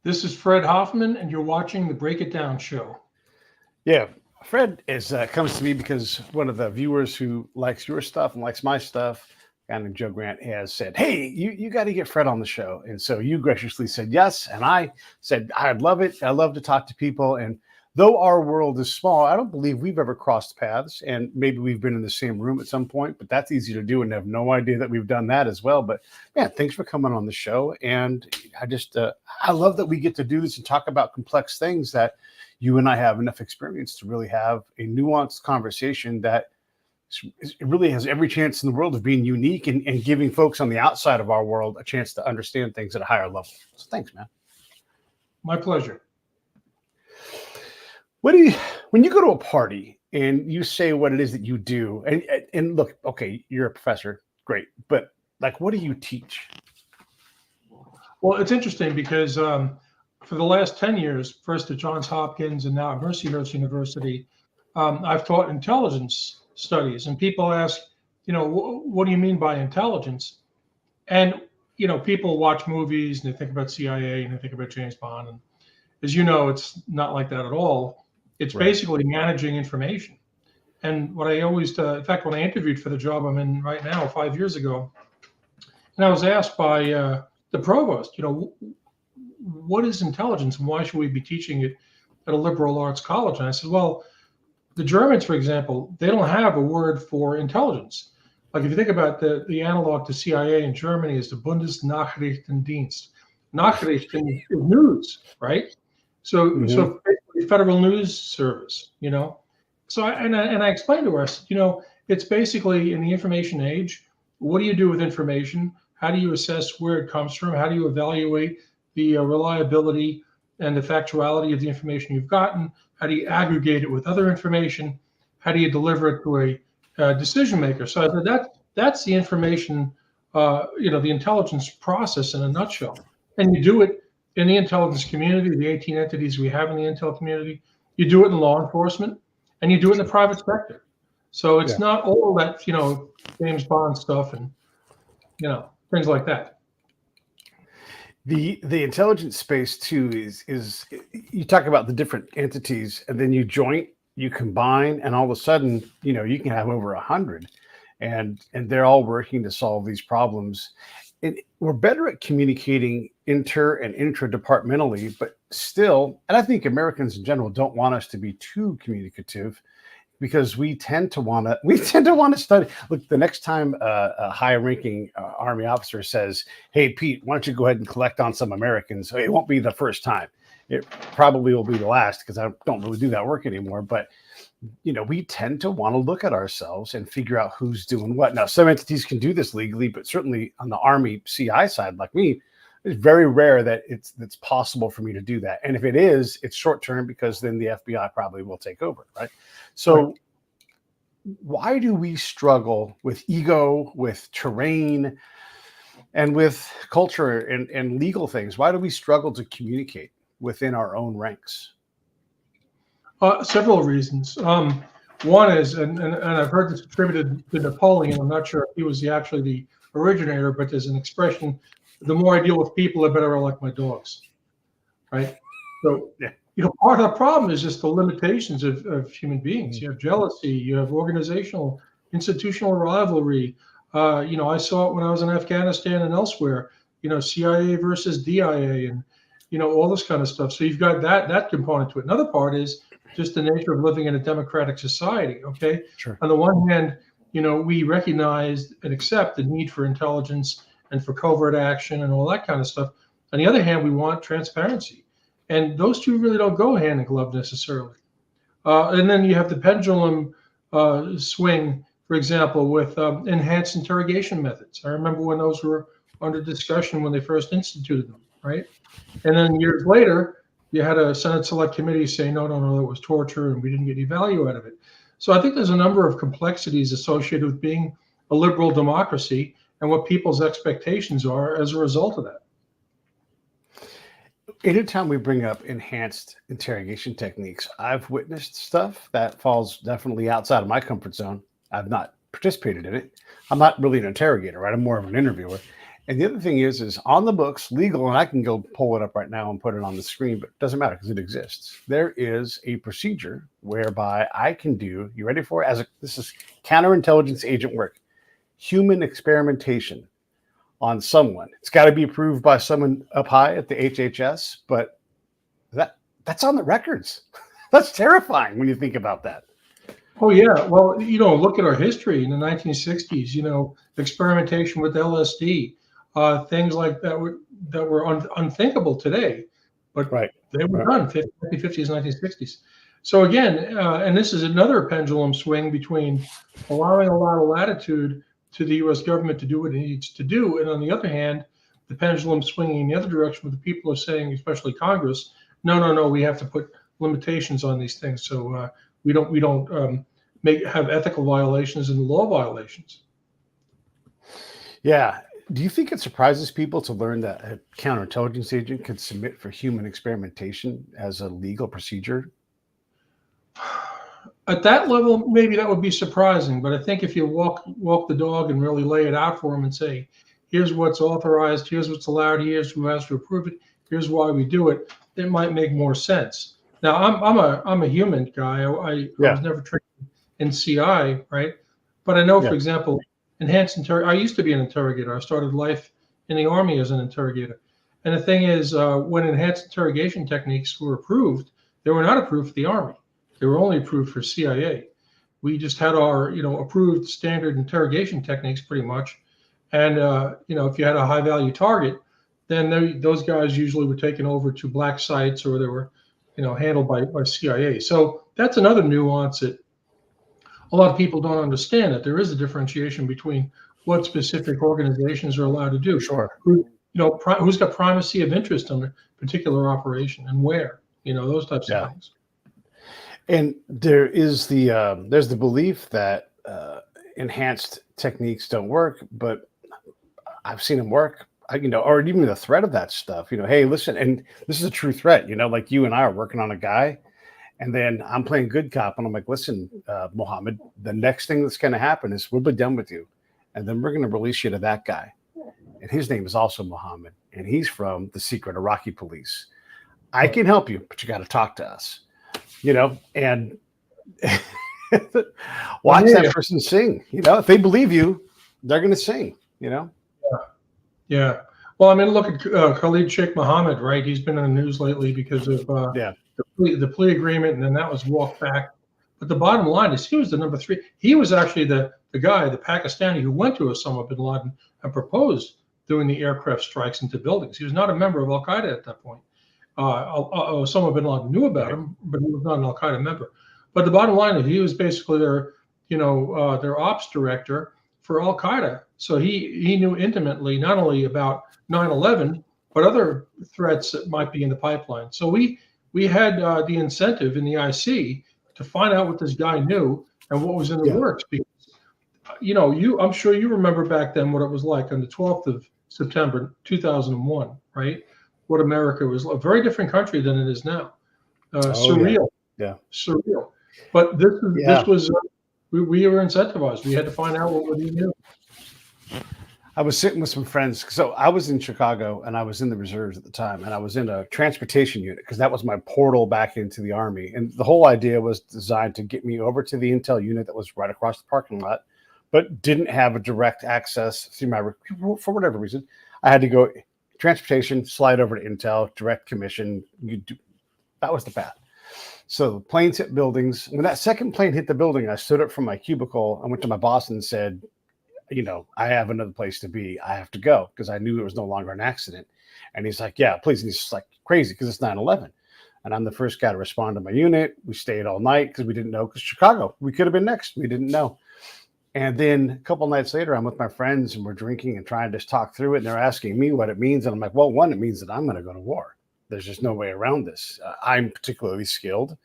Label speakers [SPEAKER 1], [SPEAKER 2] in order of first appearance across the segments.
[SPEAKER 1] This is Fred Hoffman, and you're watching the Break It Down show.
[SPEAKER 2] Yeah, Fred is comes to me because one of the viewers who likes your stuff and likes my stuff, a guy named Joe Grant, has said, "Hey, you got to get Fred on the show." And so you graciously said yes, and I said I'd love it. I love to talk to people, and though our world is small, I don't believe we've ever crossed paths, and maybe we've been in the same room at some point, but that's easy to do, and have no idea that we've done that as well. But man, thanks for coming on the show, and I love that we get to do this and talk about complex things that you and I have enough experience to really have a nuanced conversation that it really has every chance in the world of being unique and giving folks on the outside of our world a chance to understand things at a higher level. So thanks, man.
[SPEAKER 1] My pleasure.
[SPEAKER 2] When you go to a party and you say what it is that you do, and look, okay, you're a professor, great, but like, what do you teach?
[SPEAKER 1] Well, it's interesting because for the last 10 years, first at Johns Hopkins and now at Mercyhurst University, I've taught intelligence studies. And people ask, what do you mean by intelligence? And, people watch movies and they think about CIA and they think about James Bond. And as you know, it's not like that at all. It's
[SPEAKER 2] Right.
[SPEAKER 1] basically managing information. And what I always, in fact, when I interviewed for the job I'm in right now 5 years ago, and I was asked by the provost, what is intelligence and why should we be teaching it at a liberal arts college? And I said, well, the Germans, for example, they don't have a word for intelligence. Like if you think about the analog to CIA in Germany is the Bundesnachrichtendienst. Nachrichten is news, right? So basically Federal News Service, So I explained to her, I said, it's basically in the information age, what do you do with information? How do you assess where it comes from? How do you evaluate the reliability and the factuality of the information you've gotten? How do you aggregate it with other information? How do you deliver it to a decision maker? So I said that's the information, the intelligence process in a nutshell. And you do it in the intelligence community, the 18 entities we have in the intel community. You do it in law enforcement, and you do it in the private sector. So it's not all that, James Bond stuff and, things like that.
[SPEAKER 2] The intelligence space too is you talk about the different entities, and then you combine, and all of a sudden, you can have over 100, and they're all working to solve these problems. And we're better at communicating inter and intra-departmentally, but still, and I think Americans in general don't want us to be too communicative, because we tend to want to study. Look, the next time a high-ranking Army officer says, "Hey, Pete, why don't you go ahead and collect on some Americans?" It won't be the first time. It probably will be the last, because I don't really do that work anymore. But we tend to want to look at ourselves and figure out who's doing what. Now, some entities can do this legally, but certainly on the Army CI side, like me, it's very rare that it's possible for me to do that. And if it is, it's short term, because then the FBI probably will take over, right? So why do we struggle with ego, with terrain, and with culture and legal things? Why do we struggle to communicate within our own ranks?
[SPEAKER 1] Several reasons. One is, and I've heard this attributed to Napoleon. I'm not sure if he was actually the originator, but there's an expression: the more I deal with people, the better I like my dogs. Right? So, part of the problem is just the limitations of human beings. You have jealousy, you have organizational, institutional rivalry. I saw it when I was in Afghanistan and elsewhere. CIA versus DIA, and all this kind of stuff. So you've got that component to it. Another part is just the nature of living in a democratic society. Okay.
[SPEAKER 2] Sure.
[SPEAKER 1] On the one hand, we recognize and accept the need for intelligence and for covert action and all that kind of stuff. On the other hand, we want transparency, and those two really don't go hand in glove necessarily. And then you have the pendulum swing, for example, with enhanced interrogation methods. I remember when those were under discussion when they first instituted them, right? And then years later, you had a Senate Select Committee say, no, that was torture and we didn't get any value out of it. So I think there's a number of complexities associated with being a liberal democracy and what people's expectations are as a result of that.
[SPEAKER 2] Anytime we bring up enhanced interrogation techniques, I've witnessed stuff that falls definitely outside of my comfort zone. I've not participated in it. I'm not really an interrogator, right? I'm more of an interviewer. And the other thing is on the books, legal, and I can go pull it up right now and put it on the screen, but it doesn't matter because it exists. There is a procedure whereby I can do, you ready for it? This is counterintelligence agent work, human experimentation on someone. It's got to be approved by someone up high at the HHS, but that's on the records. That's terrifying when you think about that.
[SPEAKER 1] Oh yeah, well, look at our history in the 1960s. Experimentation with LSD, things like that were unthinkable today, but they were done 1950s, 1960s. So again, and this is another pendulum swing between allowing a lot of latitude to the U.S. government to do what it needs to do, and on the other hand, the pendulum swinging in the other direction, where the people are saying, especially Congress, no, we have to put limitations on these things. So we don't have ethical violations and law violations.
[SPEAKER 2] Yeah. Do you think it surprises people to learn that a counterintelligence agent could submit for human experimentation as a legal procedure?
[SPEAKER 1] At that level, maybe that would be surprising. But I think if you walk the dog and really lay it out for them and say, here's what's authorized, here's what's allowed, here's who has to approve it, here's why we do it, it might make more sense. Now, I'm a human guy. I was never trained in CI, right? But I know, for example, I used to be an interrogator. I started life in the Army as an interrogator. And the thing is, when enhanced interrogation techniques were approved, they were not approved for the Army. They were only approved for CIA. We just had our, approved standard interrogation techniques pretty much. And, if you had a high value target, then those guys usually were taken over to black sites, or they were, handled by CIA. So that's another nuance that a lot of people don't understand, that there is a differentiation between what specific organizations are allowed to do.
[SPEAKER 2] Sure.
[SPEAKER 1] Who's got primacy of interest on a particular operation and where, those types of things.
[SPEAKER 2] And there is there's the belief that enhanced techniques don't work, but I've seen them work. Or even the threat of that stuff. Hey, listen, and this is a true threat. Like you and I are working on a guy, and then I'm playing good cop, and I'm like, listen, Mohammed, the next thing that's going to happen is we'll be done with you, and then we're going to release you to that guy, and his name is also Mohammed, and he's from the secret Iraqi police. I can help you, but you got to talk to us. And watch that person sing. If they believe you, they're going to sing.
[SPEAKER 1] Yeah. Well, look at Khalid Sheikh Mohammed, right? He's been in the news lately because of the plea agreement, and then that was walked back. But the bottom line is he was the number 3. He was actually the guy, the Pakistani, who went to Osama bin Laden and proposed doing the aircraft strikes into buildings. He was not a member of Al Qaeda at that point. Osama bin Laden knew about him, but he was not an Al Qaeda member. But the bottom line is he was basically their ops director for Al Qaeda. So he knew intimately not only about 9/11, but other threats that might be in the pipeline. So we had the incentive in the IC to find out what this guy knew and what was in the works. Because I'm sure you remember back then what it was like on the 12th of September 2001, right? What America was, a very different country than it is now. Surreal. Yeah. Surreal. But this was we were incentivized. We had to find out what he knew.
[SPEAKER 2] I was sitting with some friends. So I was in Chicago, and I was in the reserves at the time, and I was in a transportation unit because that was my portal back into the Army. And the whole idea was designed to get me over to the intel unit that was right across the parking lot, but didn't have a direct access through for whatever reason. I had to go transportation, slide over to intel, direct commission. That was the path. So the planes hit buildings. When that second plane hit the building, I stood up from my cubicle. I went to my boss and said, I have another place to be. I have to go, because I knew it was no longer an accident. And he's like, yeah, please. And he's just like, crazy, because it's 9/11. And I'm the first guy to respond to my unit. We stayed all night because we didn't know, because Chicago, we could have been next. We didn't know. And then a couple of nights later, I'm with my friends and we're drinking and trying to just talk through it. And they're asking me what it means. And I'm like, well, one, it means that I'm going to go to war. There's just no way around this. I'm particularly skilled.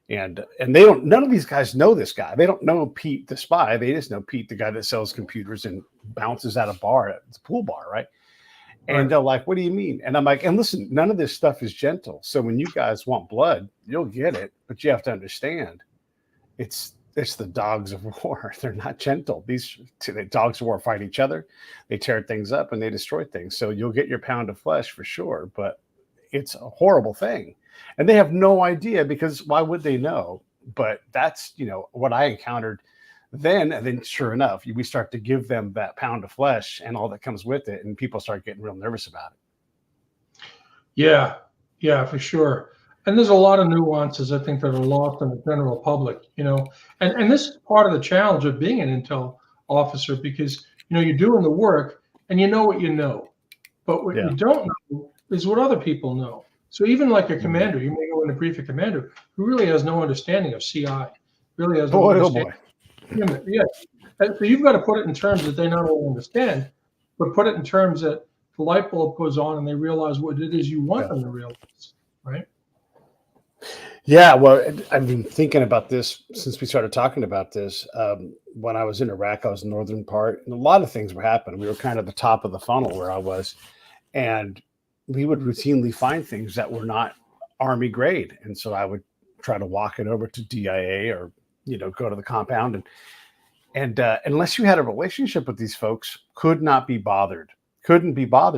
[SPEAKER 2] And none of these guys know this guy. They don't know Pete, the spy. They just know Pete, the guy that sells computers and bounces at a bar, at the pool bar, right? And they're like, what do you mean? And I'm like, and listen, none of this stuff is gentle. So when you guys want blood, you'll get it. But you have to understand, it's it's the dogs of war. They're not gentle. The dogs of war fight each other. They tear things up and they destroy things. So you'll get your pound of flesh for sure, but it's a horrible thing. And they have no idea, because why would they know? But that's, what I encountered then. And then sure enough, we start to give them that pound of flesh and all that comes with it. And people start getting real nervous about it.
[SPEAKER 1] Yeah, for sure. And there's a lot of nuances, I think, that are lost in the general public, and this is part of the challenge of being an intel officer, because, you're doing the work and you know what you know, but what you don't know is what other people know. So even like a commander, you may go in to brief a commander who really has no understanding of CI, really has no understanding. Yeah. And so you've got to put it in terms that they not only understand, but put it in terms that the light bulb goes on and they realize what it is you want them to realize, right?
[SPEAKER 2] Yeah, well, I've been thinking about this since we started talking about this. When I was in Iraq, I was in the northern part, and a lot of things were happening. We were kind of the top of the funnel where I was, and we would routinely find things that were not Army grade. And so I would try to walk it over to DIA or, go to the compound. And unless you had a relationship with these folks, couldn't be bothered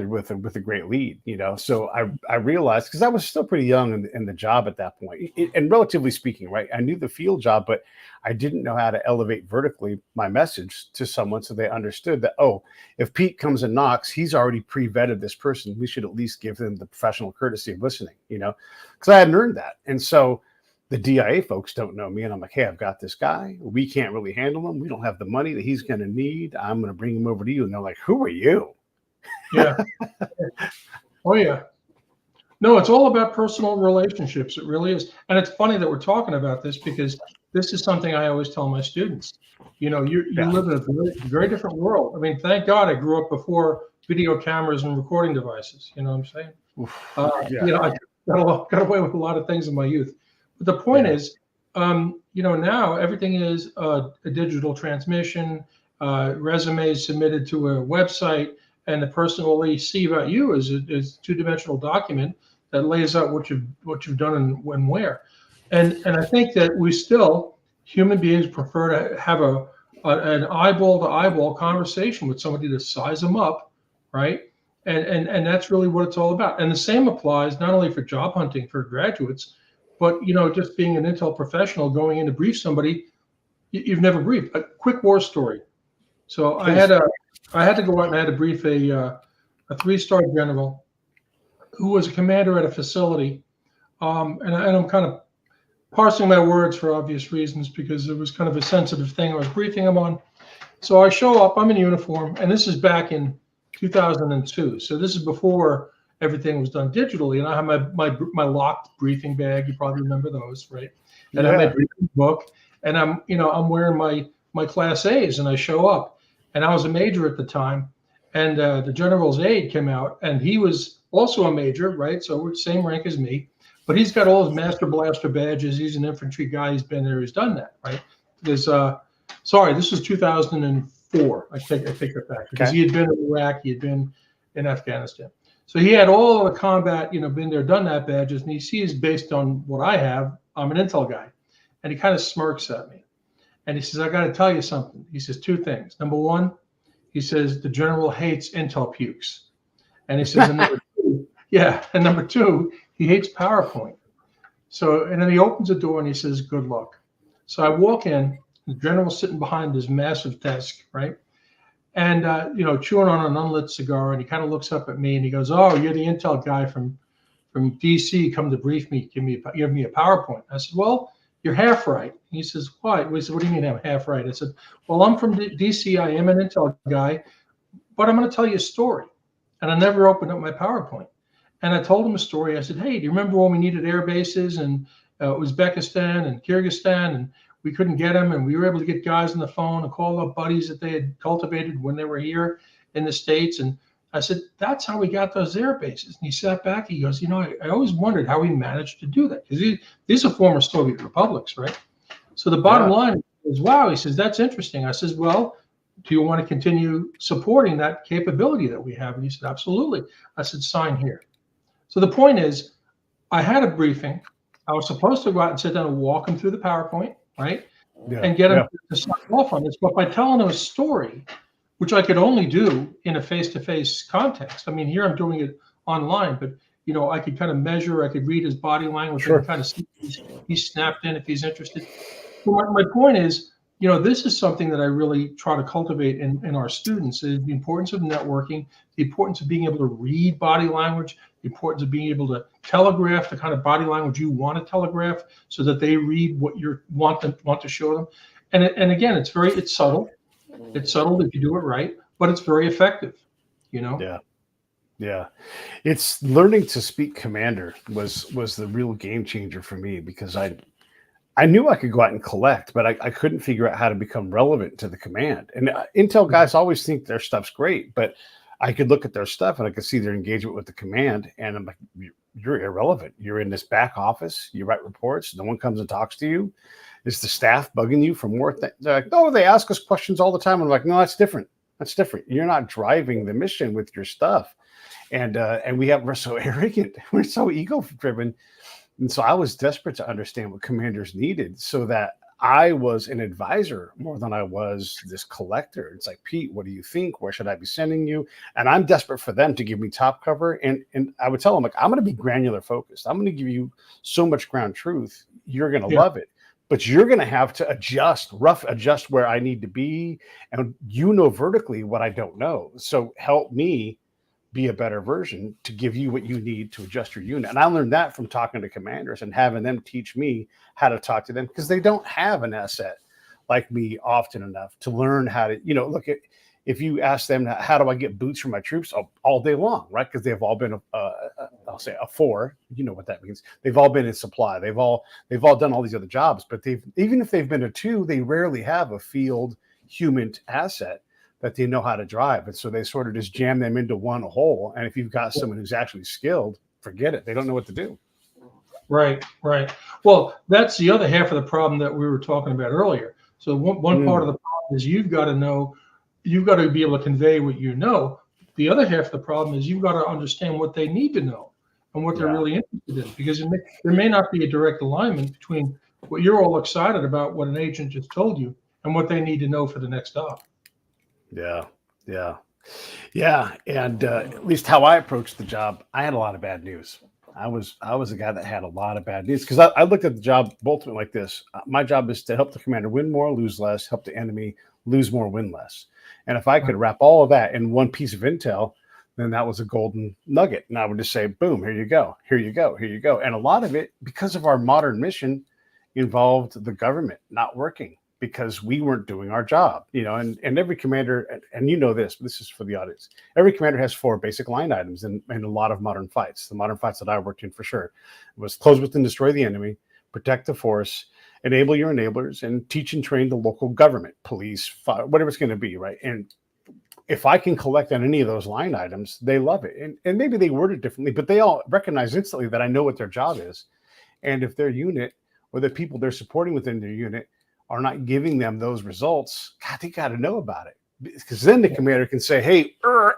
[SPEAKER 2] with a great lead, So I realized, because I was still pretty young in the job at that point, and relatively speaking, right? I knew the field job, but I didn't know how to elevate vertically my message to someone so they understood that, oh, if Pete comes and knocks, he's already pre-vetted this person. We should at least give them the professional courtesy of listening, because I hadn't earned that. And so the DIA folks don't know me, and I'm like, hey, I've got this guy. We can't really handle him. We don't have the money that he's going to need. I'm going to bring him over to you. And they're like, who are you?
[SPEAKER 1] Yeah. Oh, yeah. No, it's all about personal relationships. It really is. And it's funny that we're talking about this, because this is something I always tell my students. You live in a very, very different world. I mean, thank God I grew up before video cameras and recording devices. You know what I'm saying? I got away with a lot of things in my youth. But the point is, now everything is a digital transmission, resumes submitted to a website, and the person will only see about you is a two-dimensional document that lays out what you've done and when, where. And I think that human beings prefer to have an eyeball to eyeball conversation with somebody to size them up, right? And that's really what it's all about. And the same applies not only for job hunting for graduates, but just being an intel professional going in to brief somebody you've never briefed. A quick war story. So I had to go out and I had to brief a 3-star general who was a commander at a facility. And I'm kind of parsing my words for obvious reasons, because it was kind of a sensitive thing I was briefing him on. So I show up, I'm in uniform, and this is back in 2002. So this is before everything was done digitally. And I have my locked briefing bag. You probably remember those, right? And I have my briefing book, and I'm wearing my class A's, and I show up. And I was a major at the time, and the general's aide came out, and he was also a major, right? So we're the same rank as me, but he's got all his Master Blaster badges. He's an infantry guy. He's been there. He's done that, right? Because, this was 2004. I take that back, because he had been in Iraq. He had been in Afghanistan. So he had all the combat, been there, done that badges, and he sees, based on what I have, I'm an intel guy, and he kind of smirks at me. And he says, I got to tell you something. He says 2 things. Number 1, he says, the general hates intel pukes. And he says, and number two, he hates PowerPoint. So, and then he opens the door and he says, good luck. So I walk in, the general's sitting behind this massive desk, right? And, chewing on an unlit cigar. And he kind of looks up at me and he goes, oh, you're the intel guy from DC, come to brief me, give me a PowerPoint. I said, well, you're half right. He says, why? We said, what do you mean I'm half right? I said, well, I'm from DC. I am an intel guy, but I'm going to tell you a story. And I never opened up my PowerPoint. And I told him a story. I said, hey, do you remember when we needed air bases in Uzbekistan and Kyrgyzstan, and we couldn't get them, and we were able to get guys on the phone and call up buddies that they had cultivated when they were here in the States. And I said, that's how we got those air bases. And he sat back. He goes, I always wondered how we managed to do that, because these are former Soviet republics, right? So the bottom line is, wow. He says, that's interesting. I says, well, do you want to continue supporting that capability that we have? And he said, absolutely. I said, sign here. So the point is, I had a briefing. I was supposed to go out and sit down and walk him through the PowerPoint, right? and get them to sign off on this. But by telling them a story, which I could only do in a face-to-face context. I mean, here I'm doing it online, but I could kind of measure, I could read his body language and kind of see if he's snapped in if he's interested. So my point is, this is something that I really try to cultivate in our students, is the importance of networking, the importance of being able to read body language, the importance of being able to telegraph the kind of body language you want to telegraph so that they read what you want to show them. And again, it's subtle. It's subtle if you do it right, but it's very effective,
[SPEAKER 2] Yeah. It's learning to speak commander was the real game changer for me, because I knew I could go out and collect, but I couldn't figure out how to become relevant to the command. And Intel guys always think their stuff's great, but I could look at their stuff and I could see their engagement with the command, and I'm like, you're irrelevant. You're in this back office. You write reports. No one comes and talks to you. Is the staff bugging you for more? They're like, no, they ask us questions all the time. I'm like, no, that's different. That's different. You're not driving the mission with your stuff. And we're so arrogant. We're so ego driven. And so I was desperate to understand what commanders needed, so that I was an advisor more than I was this collector. It's like, Pete, what do you think? Where should I be sending you? And I'm desperate for them to give me top cover. And I would tell them, like, I'm going to be granular focused. I'm going to give you so much ground truth. You're going to love it. But you're going to have to rough adjust where I need to be. And vertically what I don't know. So help me be a better version to give you what you need to adjust your unit. And I learned that from talking to commanders and having them teach me how to talk to them, because they don't have an asset like me often enough to learn how to, look at, if you ask them, how do I get boots for my troops? All day long, right? Because they've all been, I'll say a 4, you know what that means. They've all been in supply. They've all done all these other jobs, but even if they've been a 2, they rarely have a field human asset that they know how to drive. And so they sort of just jam them into one hole. And if you've got someone who's actually skilled, forget it. They don't know what to do.
[SPEAKER 1] Right. Well, that's the other half of the problem that we were talking about earlier. So one part of the problem is you've got to be able to convey what you know. The other half of the problem is you've got to understand what they need to know and what they're really interested in, because there may not be a direct alignment between what you're all excited about, what an agent just told you, and what they need to know for the next stop.
[SPEAKER 2] Yeah. And at least how I approached the job, I had a lot of bad news. I was a guy that had a lot of bad news, because I looked at the job ultimately like this. My job is to help the commander win more, lose less, help the enemy lose more, win less. And if I could wrap all of that in one piece of intel, then that was a golden nugget. And I would just say, boom, here you go. And a lot of it, because of our modern mission, involved the government not working, because we weren't doing our job, and every commander, and this is for the audience, every commander has 4 basic line items in a lot of modern fights. The modern fights that I worked in, for sure, was close with and destroy the enemy, protect the force, enable your enablers, and teach and train the local government, police, fire, whatever it's going to be, right? And if I can collect on any of those line items, they love it. And maybe they word it differently, but they all recognize instantly that I know what their job is. And if their unit or the people they're supporting within their unit are not giving them those results, God, they got to know about it. Because then the commander can say, hey,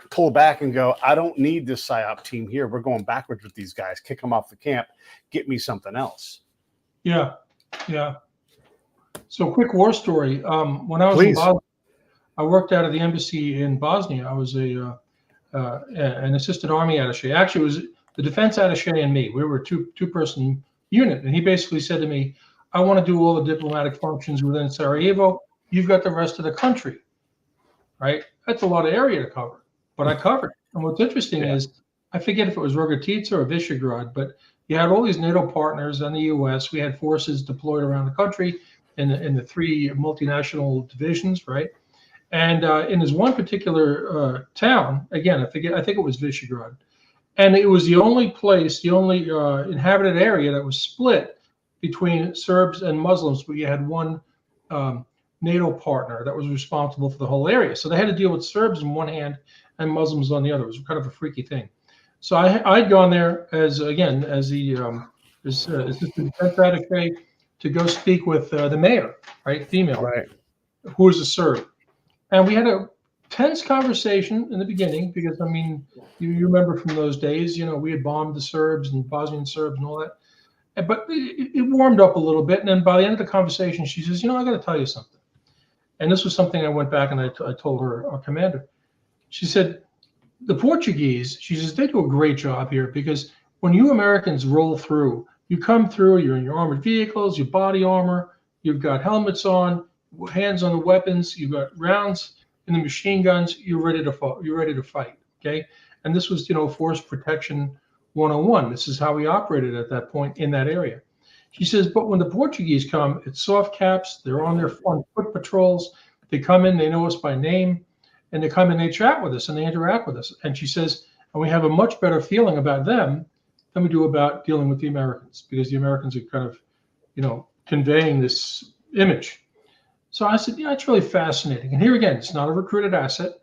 [SPEAKER 2] pull back and go, I don't need this PSYOP team here. We're going backwards with these guys. Kick them off the camp. Get me something else.
[SPEAKER 1] Yeah. So quick war story. When I was in Bosnia, I worked out of the embassy in Bosnia. I was an assistant army attaché. Actually, it was the defense attaché and me. We were a two-person unit. And he basically said to me, I want to do all the diplomatic functions within Sarajevo. You've got the rest of the country, right? That's a lot of area to cover, but I covered. And what's interesting is, I forget if it was Rogatica or Visegrad, but you had all these NATO partners and the U.S. We had forces deployed around the country in the 3 multinational divisions, right? And in this one particular town, again, I think it was Visegrad, and it was the only place, the only inhabited area that was split between Serbs and Muslims, but you had one NATO partner that was responsible for the whole area. So they had to deal with Serbs on one hand and Muslims on the other. It was kind of a freaky thing. So I'd gone there as the assistant defense attaché to go speak with the mayor, right, female,
[SPEAKER 2] right,
[SPEAKER 1] who was a Serb, and we had a tense conversation in the beginning because, I mean, you remember from those days, we had bombed the Serbs and Bosnian Serbs and all that. But it warmed up a little bit. And then by the end of the conversation, she says, I got to tell you something. And this was something I went back and I told our commander. She said, the Portuguese, she says, they do a great job here because when you Americans roll through, you come through, you're in your armored vehicles, your body armor, you've got helmets on, hands on the weapons, you've got rounds in the machine guns, you're ready to fight, okay? And this was, force protection 101. This is how we operated at that point in that area. She says, but when the Portuguese come, it's soft caps, they're on their foot patrols, they come in, they know us by name, and they come and they chat with us and they interact with us. And she says, and we have a much better feeling about them than we do about dealing with the Americans, because the Americans are kind of, conveying this image. So I said, yeah, it's really fascinating. And here again, it's not a recruited asset,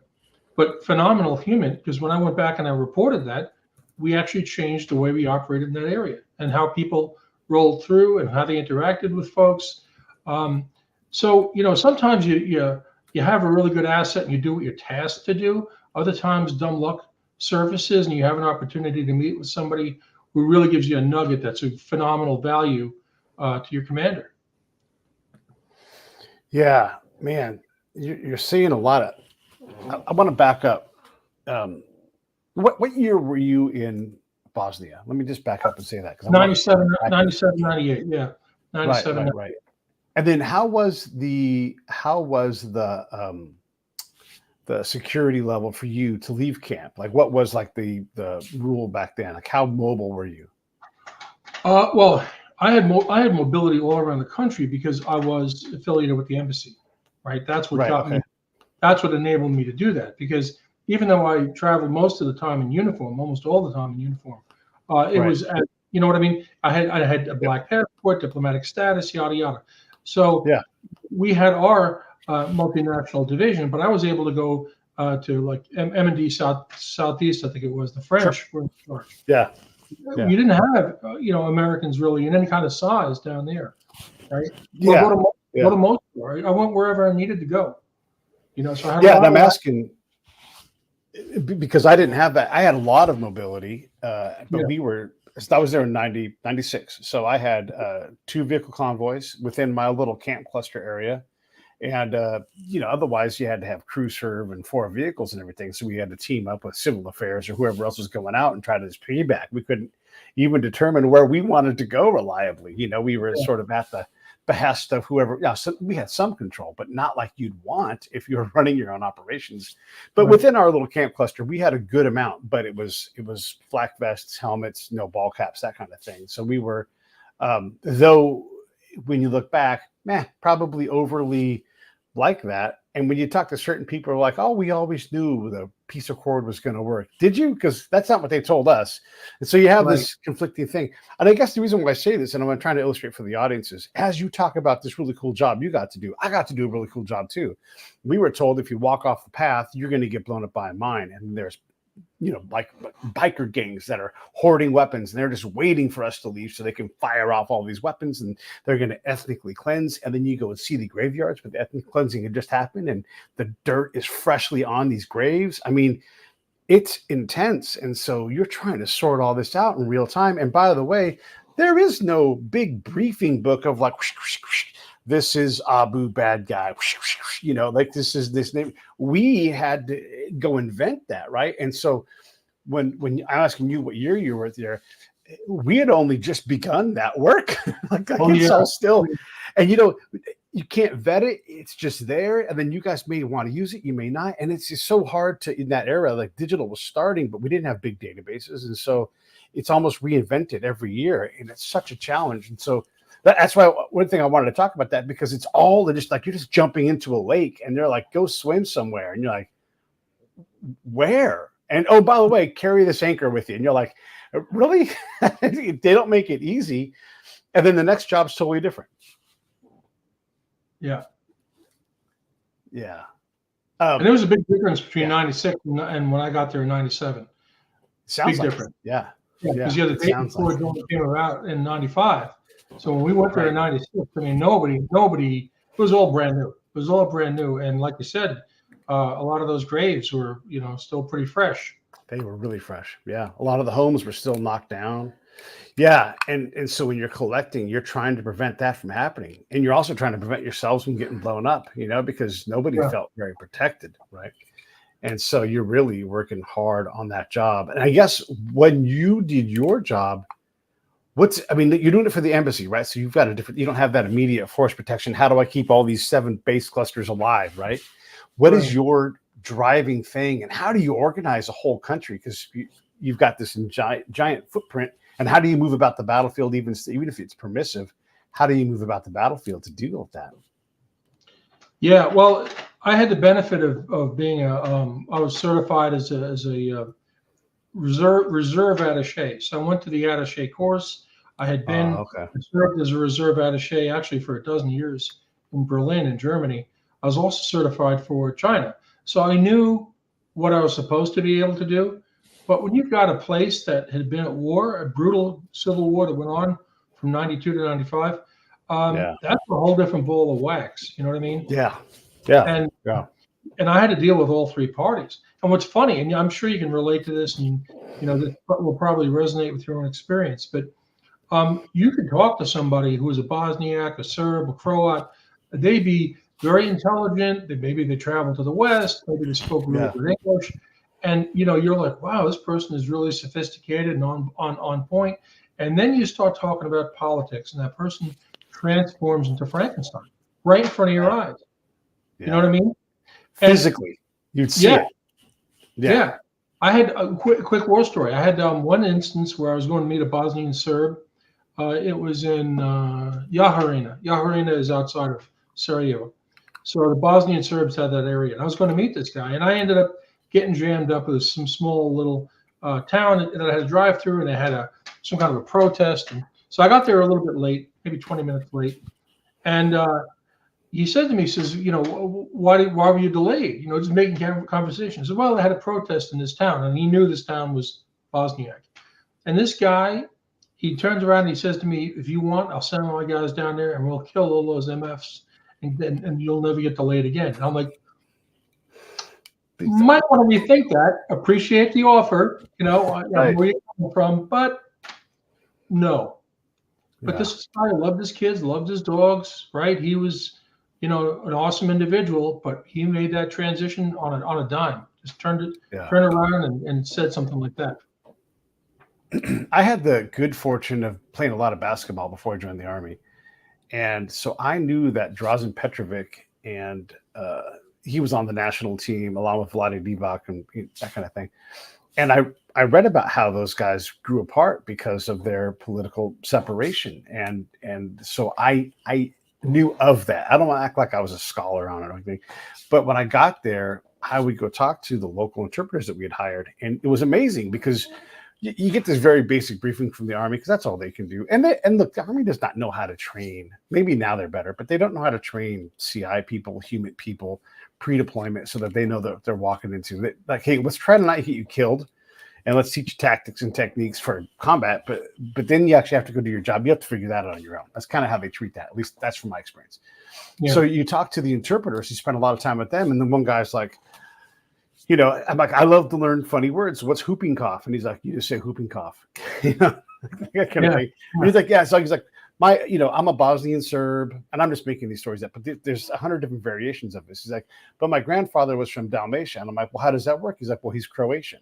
[SPEAKER 1] but phenomenal human, because when I went back and I reported that, we actually changed the way we operated in that area and how people rolled through and how they interacted with folks. So, sometimes you have a really good asset and you do what you're tasked to do. Other times, dumb luck surfaces and you have an opportunity to meet with somebody who really gives you a nugget that's a phenomenal value to your commander.
[SPEAKER 2] Yeah, man, you're seeing a lot of. I want to back up. What year were you in Bosnia? Let me just back up and say that.
[SPEAKER 1] 97, 98, yeah. 97.
[SPEAKER 2] Right. And then how was the security level for you to leave camp? Like, what was like the rule back then? Like, how mobile were you?
[SPEAKER 1] Well, I had mobility all around the country because I was affiliated with the embassy, right? That's what got me. That's what enabled me to do that, because even though I traveled most of the time in uniform, almost all the time in uniform, it was, you know what I mean? I had a black passport, diplomatic status, yada, yada. So we had our multinational division, but I was able to go to like M&D Southeast, I think it was, the French were in charge.
[SPEAKER 2] Yeah.
[SPEAKER 1] You didn't have, Americans really in any kind of size down there, right?
[SPEAKER 2] Yeah.
[SPEAKER 1] Go to Mosul, right? I went wherever I needed to go, so I had
[SPEAKER 2] and I'm asking because I didn't have that. I had a lot of mobility, but I was there in 96. So I had 2 vehicle convoys within my little camp cluster area. And, otherwise you had to have crew serve and 4 vehicles and everything. So we had to team up with civil affairs or whoever else was going out and try to just piggyback. We couldn't even determine where we wanted to go reliably. We were sort of at the behest of whoever. So we had some control, but not like you'd want if you were running your own operations. But within our little camp cluster, we had a good amount, but it was flak vests, helmets, no ball caps, that kind of thing. So we were, though, when you look back, probably overly like that. And when you talk to certain people, are like, oh, we always knew the peace accord was going to work. Did you? Because that's not what they told us. And so you have this conflicting thing. And I guess the reason why I say this, and I'm trying to illustrate for the audience, is as you talk about this really cool job you got to do, I got to do a really cool job too. We were told if you walk off the path, you're going to get blown up by a mine. And there's like biker gangs that are hoarding weapons, and they're just waiting for us to leave so they can fire off all these weapons, and they're going to ethnically cleanse. And then you go and see the graveyards, but the ethnic cleansing had just happened, and the dirt is freshly on these graves. I mean, it's intense. And so you're trying to sort all this out in real time. And by the way, there is no big briefing book of like, this is Abu bad guy, like this is this name. We had to go invent that, right? And so when I'm asking you what year you were there, we had only just begun that work. It's all still, and you can't vet it. It's just there, and then you guys may want to use it, you may not, and it's just so hard to, in that era, like digital was starting, but we didn't have big databases, and so it's almost reinvented every year, and it's such a challenge. And so that's why one thing I wanted to talk about that, because it's all just like, you're just jumping into a lake and they're like, go swim somewhere. And you're like, where? And oh, by the way, carry this anchor with you. And you're like, really? They don't make it easy. And then the next job's totally different.
[SPEAKER 1] Yeah.
[SPEAKER 2] Yeah.
[SPEAKER 1] And there was a big difference between 96 and when I got there in 97.
[SPEAKER 2] Sounds
[SPEAKER 1] big
[SPEAKER 2] like
[SPEAKER 1] difference.
[SPEAKER 2] Yeah.
[SPEAKER 1] Because the day before Jordan came out in 95. So when we went there in 96, I mean, nobody, it was all brand new. It was all brand new. And like you said, a lot of those graves were, still pretty fresh.
[SPEAKER 2] They were really fresh. Yeah. A lot of the homes were still knocked down. Yeah, and so when you're collecting, you're trying to prevent that from happening, and you're also trying to prevent yourselves from getting blown up, because nobody
[SPEAKER 1] Yeah.
[SPEAKER 2] felt very protected, right? And so you're really working hard on that job. And I guess when you did your job, you're doing it for the embassy, right? So you've got you don't have that immediate force protection. How do I keep all these 7 base clusters alive, right? What is
[SPEAKER 1] Right.
[SPEAKER 2] your driving thing, and how do you organize a whole country? Because you've got this giant footprint, and how do you move about the battlefield, even if it's permissive? How do you move about the battlefield to deal with that?
[SPEAKER 1] Yeah, well, I had the benefit of being I was certified as a reserve attaché. So I went to the attaché course. I had been
[SPEAKER 2] Okay.
[SPEAKER 1] served as a reserve attaché actually for a dozen years in Berlin in Germany. I was also certified for China. So I knew what I was supposed to be able to do. But when you've got a place that had been at war, a brutal civil war that went on from 92 to 95,
[SPEAKER 2] Yeah.
[SPEAKER 1] that's a whole different ball of wax. You know what I mean?
[SPEAKER 2] Yeah. Yeah.
[SPEAKER 1] And
[SPEAKER 2] Yeah.
[SPEAKER 1] and I had to deal with all 3 parties. And what's funny, and I'm sure you can relate to this, and this will probably resonate with your own experience, but you could talk to somebody who is a Bosniak, a Serb, a Croat. They'd be very intelligent. Maybe they traveled to the West. Maybe they spoke really good English. And you're like, wow, this person is really sophisticated and on point. And then you start talking about politics, and that person transforms into Frankenstein right in front of your eyes. You know what I mean?
[SPEAKER 2] Physically, you'd see it.
[SPEAKER 1] Yeah. I had a quick war story. I had one instance where I was going to meet a Bosnian Serb. It was in Yaharina. Yaharina is outside of Sarajevo. So the Bosnian Serbs had that area. And I was going to meet this guy. And I ended up getting jammed up with some small little town that had a drive through, and they had some kind of a protest. And so I got there a little bit late, maybe 20 minutes late. And he said to me, he says, why were you delayed? Just making conversation. I said, well, I had a protest in this town, and he knew this town was Bosniak. And this guy, he turns around and he says to me, if you want, I'll send my guys down there and we'll kill all those MFs, and you'll never get delayed again. And I'm like, might want to rethink that. Appreciate the offer,
[SPEAKER 2] Right.
[SPEAKER 1] where you're coming from, but no. But this guy loved his kids, loved his dogs, right? He was an awesome individual, but he made that transition on a dime. Just turned around and said something like that.
[SPEAKER 2] I had the good fortune of playing a lot of basketball before I joined the Army. And so I knew that Drazen Petrovic, and he was on the national team along with Vlade Divac and that kind of thing. And I read about how those guys grew apart because of their political separation. And so I knew of that. I don't want to act like I was a scholar on it or anything, but when I got there, I would go talk to the local interpreters that we had hired, and it was amazing because you get this very basic briefing from the Army because that's all they can do. And the Army does not know how to train. Maybe now they're better, but they don't know how to train CI people, human people, pre-deployment, so that they know that they're walking into it. Like, hey, let's try to not get you killed, and let's teach you tactics and techniques for combat. But then you actually have to go do your job. You have to figure that out on your own. That's kind of how they treat that. At least that's from my experience. Yeah. So you talk to the interpreters, you spend a lot of time with them, and then one guy's like, I'm like, I love to learn funny words. What's whooping cough? And he's like, you just say whooping cough. That kind of thing. And he's like, yeah. So he's like, I'm a Bosnian Serb, and I'm just making these stories up, but there's 100 different variations of this. He's like, but my grandfather was from Dalmatia. And I'm like, well, how does that work? He's like, well, he's Croatian.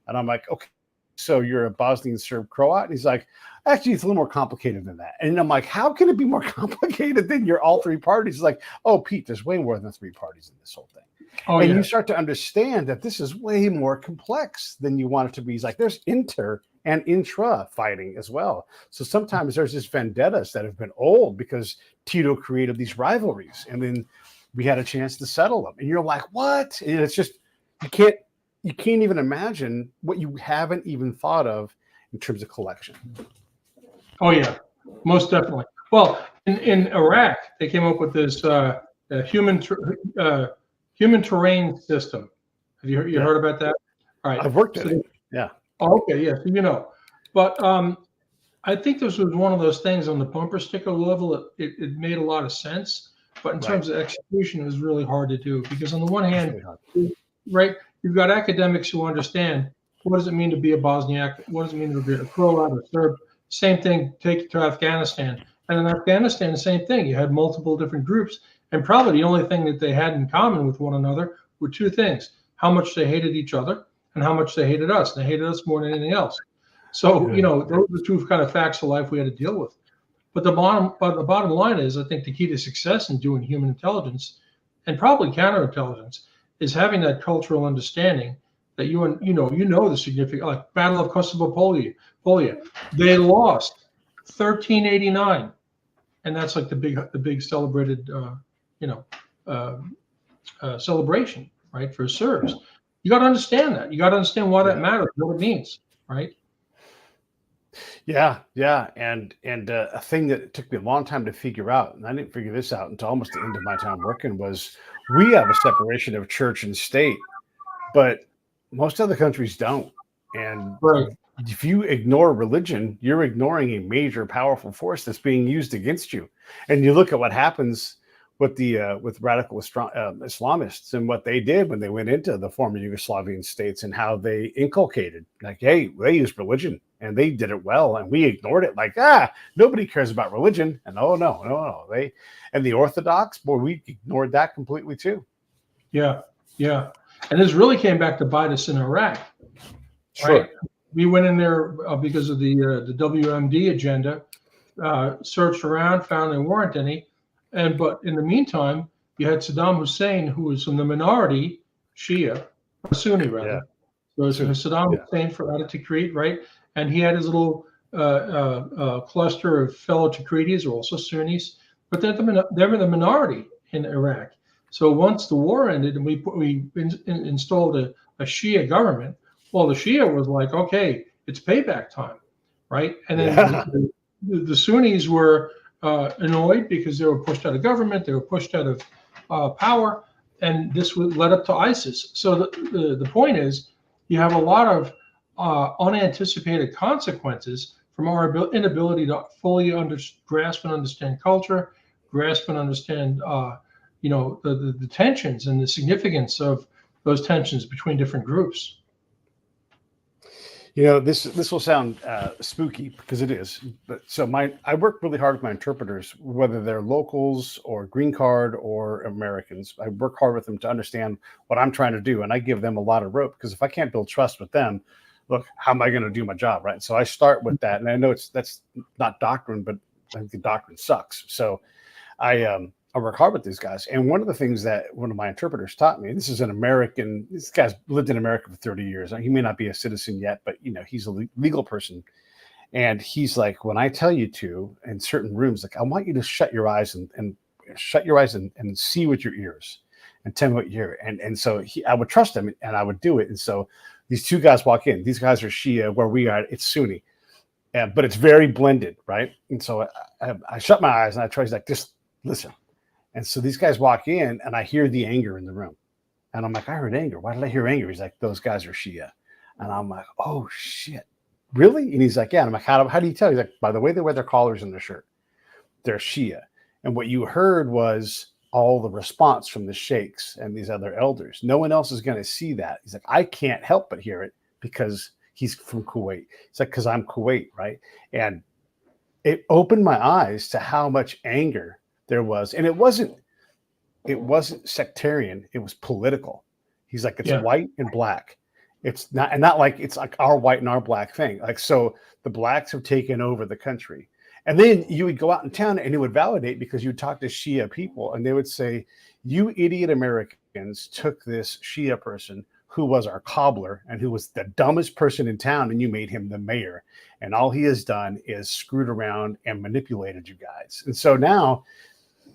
[SPEAKER 2] And I'm like, okay, so you're a Bosnian Serb Croat? And he's like, actually, it's a little more complicated than that. And I'm like, how can it be more complicated than you're all 3 parties? He's like, oh, Pete, there's way more than 3 parties in this whole thing. Oh, and you start to understand that this is way more complex than you want it to be. He's like, there's inter and intra fighting as well. So sometimes there's this vendettas that have been old because Tito created these rivalries, and then we had a chance to settle them. And you're like, what? And it's just, you can't even imagine what you haven't even thought of in terms of collection.
[SPEAKER 1] Oh yeah, most definitely. Well, in Iraq, they came up with this human terrain system. Have you heard about that? All right,
[SPEAKER 2] I've worked at it. Yeah.
[SPEAKER 1] Oh, okay, yeah. So but I think this was one of those things on the bumper sticker level. It made a lot of sense, but in terms of execution, it was really hard to do because on the one hand, right, you've got academics who understand what does it mean to be a Bosniak, what does it mean to be a Croat or Serb, Same thing, take it to Afghanistan. And in Afghanistan, the same thing. You had multiple different groups, and probably the only thing that they had in common with one another were two things: how much they hated each other and how much they hated us. They hated us more than anything else. So, those are the two kind of facts of life we had to deal with. But the bottom line is, I think the key to success in doing human intelligence and probably counterintelligence is having that cultural understanding that you know the significant, like Battle of Kosovo Polia. They lost 1389, and that's like the big celebrated celebration, right, for Serbs. You got to understand that. You got to understand why that matters, what it means, right?
[SPEAKER 2] Yeah, and a thing that took me a long time to figure out, and I didn't figure this out until almost the end of my time working, was we have a separation of church and state, but most other countries don't. And if you ignore religion, you're ignoring a major, powerful force that's being used against you. And you look at what happens with the with radical Islamists and what they did when they went into the former Yugoslavian states and how they inculcated, like, hey, they used religion and they did it well, and we ignored it. Like, nobody cares about religion. And no, and the Orthodox, boy, we ignored that completely too.
[SPEAKER 1] Yeah. And this really came back to bite us in Iraq.
[SPEAKER 2] Sure.
[SPEAKER 1] Right? We went in there because of the WMD agenda, searched around, found there weren't any. But in the meantime, you had Saddam Hussein, who was from the minority Shia, or Sunni rather. Yeah. So Saddam Hussein out of Tikrit, right? And he had his little cluster of fellow Tikritis, who are also Sunnis, but they were the minority in Iraq. So once the war ended and we installed a Shia government, well, the Shia was like, okay, it's payback time, right? And then the Sunnis were annoyed because they were pushed out of government, they were pushed out of power, and this led up to ISIS. So the point is, you have a lot of unanticipated consequences from our inability to fully grasp and understand culture, grasp and understand the tensions and the significance of those tensions between different groups.
[SPEAKER 2] This will sound spooky because it is. But I work really hard with my interpreters, whether they're locals or green card or Americans. I work hard with them to understand what I'm trying to do, and I give them a lot of rope, because if I can't build trust with them, look, how am I going to do my job, right? So I start with that, and I know that's not doctrine, but I think the doctrine sucks. So I work hard with these guys. And one of the things that one of my interpreters taught me, and this is an American, this guy's lived in America for 30 years. He may not be a citizen yet, but he's a legal person. And he's like, when I tell you to, in certain rooms, like, I want you to shut your eyes and see with your ears and tell me what you hear. And so I would trust him and I would do it. And so these two guys walk in. These guys are Shia, where we are, it's Sunni. But it's very blended, right? And so I shut my eyes and I try to, like, just listen. And so these guys walk in and I hear the anger in the room. And I'm like, I heard anger. Why did I hear anger? He's like, those guys are Shia. And I'm like, oh, shit. Really? And he's like, yeah. And I'm like, how do you tell? He's like, by the way they wear their collars in their shirt. They're Shia. And what you heard was all the response from the sheikhs and these other elders. No one else is going to see that. He's like, I can't help but hear it because he's from Kuwait. It's like, because I'm Kuwait, right? And it opened my eyes to how much anger there was. And it wasn't sectarian. It was political. He's like, it's white and black. It's not like it's like our white and our black thing. Like, so the blacks have taken over the country. And then you would go out in town and it would validate, because you would talk to Shia people and they would say, you idiot Americans took this Shia person who was our cobbler and who was the dumbest person in town, and you made him the mayor. And all he has done is screwed around and manipulated you guys. And so now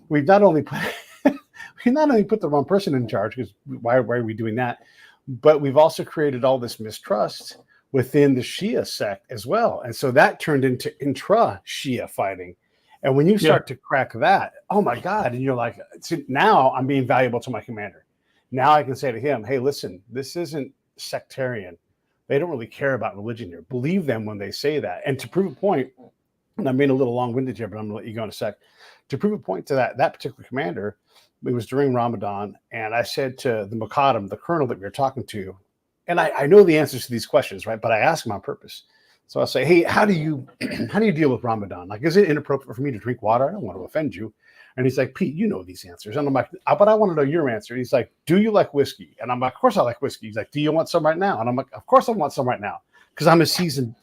[SPEAKER 2] we've not only put the wrong person in charge, because why are we doing that? But we've also created all this mistrust within the Shia sect as well. And so that turned into intra-Shia fighting. And when you start to crack that, oh my God, and you're like, see, now I'm being valuable to my commander. Now I can say to him, hey, listen, this isn't sectarian. They don't really care about religion here. Believe them when they say that. And to prove a point, and I'm being a little long-winded here, but I'm going to let you go in a sec. To prove a point to that particular commander, it was during Ramadan, and I said to the Muqaddam, the colonel that we were talking to, and I know the answers to these questions, right? But I asked him on purpose. So I'll say, hey, how do you deal with Ramadan? Like, is it inappropriate for me to drink water? I don't want to offend you. And he's like, Pete, you know these answers. And I'm like, but I want to know your answer. He's like, do you like whiskey? And I'm like, of course I like whiskey. He's like, do you want some right now? And I'm like, of course I want some right now. Because I'm a seasoned,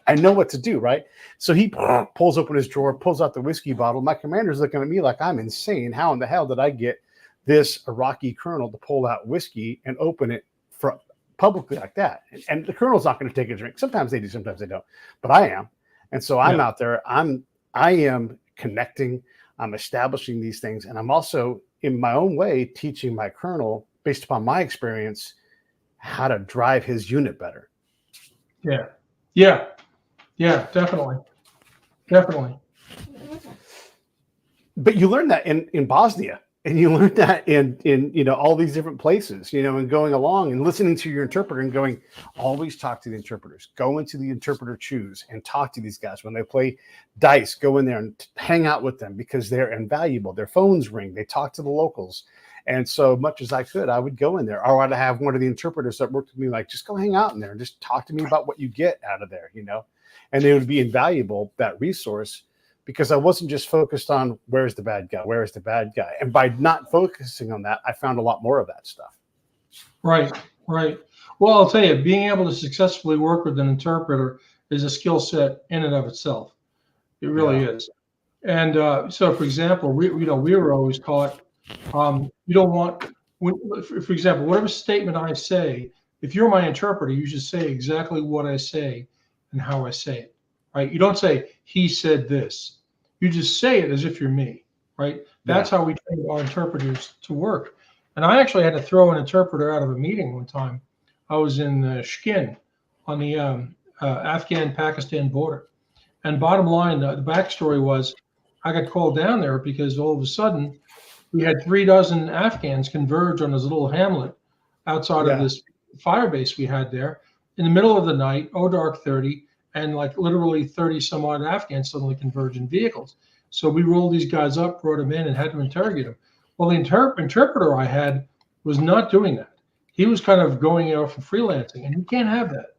[SPEAKER 2] I know what to do, right? So he pulls open his drawer, pulls out the whiskey bottle. My commander's looking at me like I'm insane. How in the hell did I get this Iraqi colonel to pull out whiskey and open it for publicly like that? And the colonel's not going to take a drink. Sometimes they do, sometimes they don't. But I am. And so I'm out there. I am connecting. I'm establishing these things. And I'm also, in my own way, teaching my colonel, based upon my experience, how to drive his unit better.
[SPEAKER 1] Yeah, definitely.
[SPEAKER 2] But you learn that in Bosnia, and you learn that in all these different places, and going along and listening to your interpreter and going, always talk to the interpreters. Go into the interpreter choose and talk to these guys. When they play dice, go in there and hang out with them because they're invaluable. Their phones ring. They talk to the locals. And so much as I could, I would go in there. Or I'd have one of the interpreters that worked with me, like, just go hang out in there and just talk to me about what you get out of there, And they would be invaluable, that resource, because I wasn't just focused on where's the bad guy. And by not focusing on that, I found a lot more of that stuff.
[SPEAKER 1] Right. Well, I'll tell you, being able to successfully work with an interpreter is a skill set in and of itself. It really is. And so, for example, we were always taught, you don't want, for example, whatever statement I say, if you're my interpreter, you should say exactly what I say and how I say it, right? You don't say, he said this. You just say it as if you're me, right? That's how we train our interpreters to work. And I actually had to throw an interpreter out of a meeting one time. I was in Shkin on the Afghan-Pakistan border. And bottom line, the backstory was I got called down there because all of a sudden we had 36 Afghans converge on this little hamlet outside of this fire base we had there in the middle of the night, dark 30, and like literally 30 some odd Afghans suddenly converge in vehicles. So we rolled these guys up, brought them in, and had to interrogate them. Well, the interpreter I had was not doing that. He was kind of going out for freelancing, and you can't have that,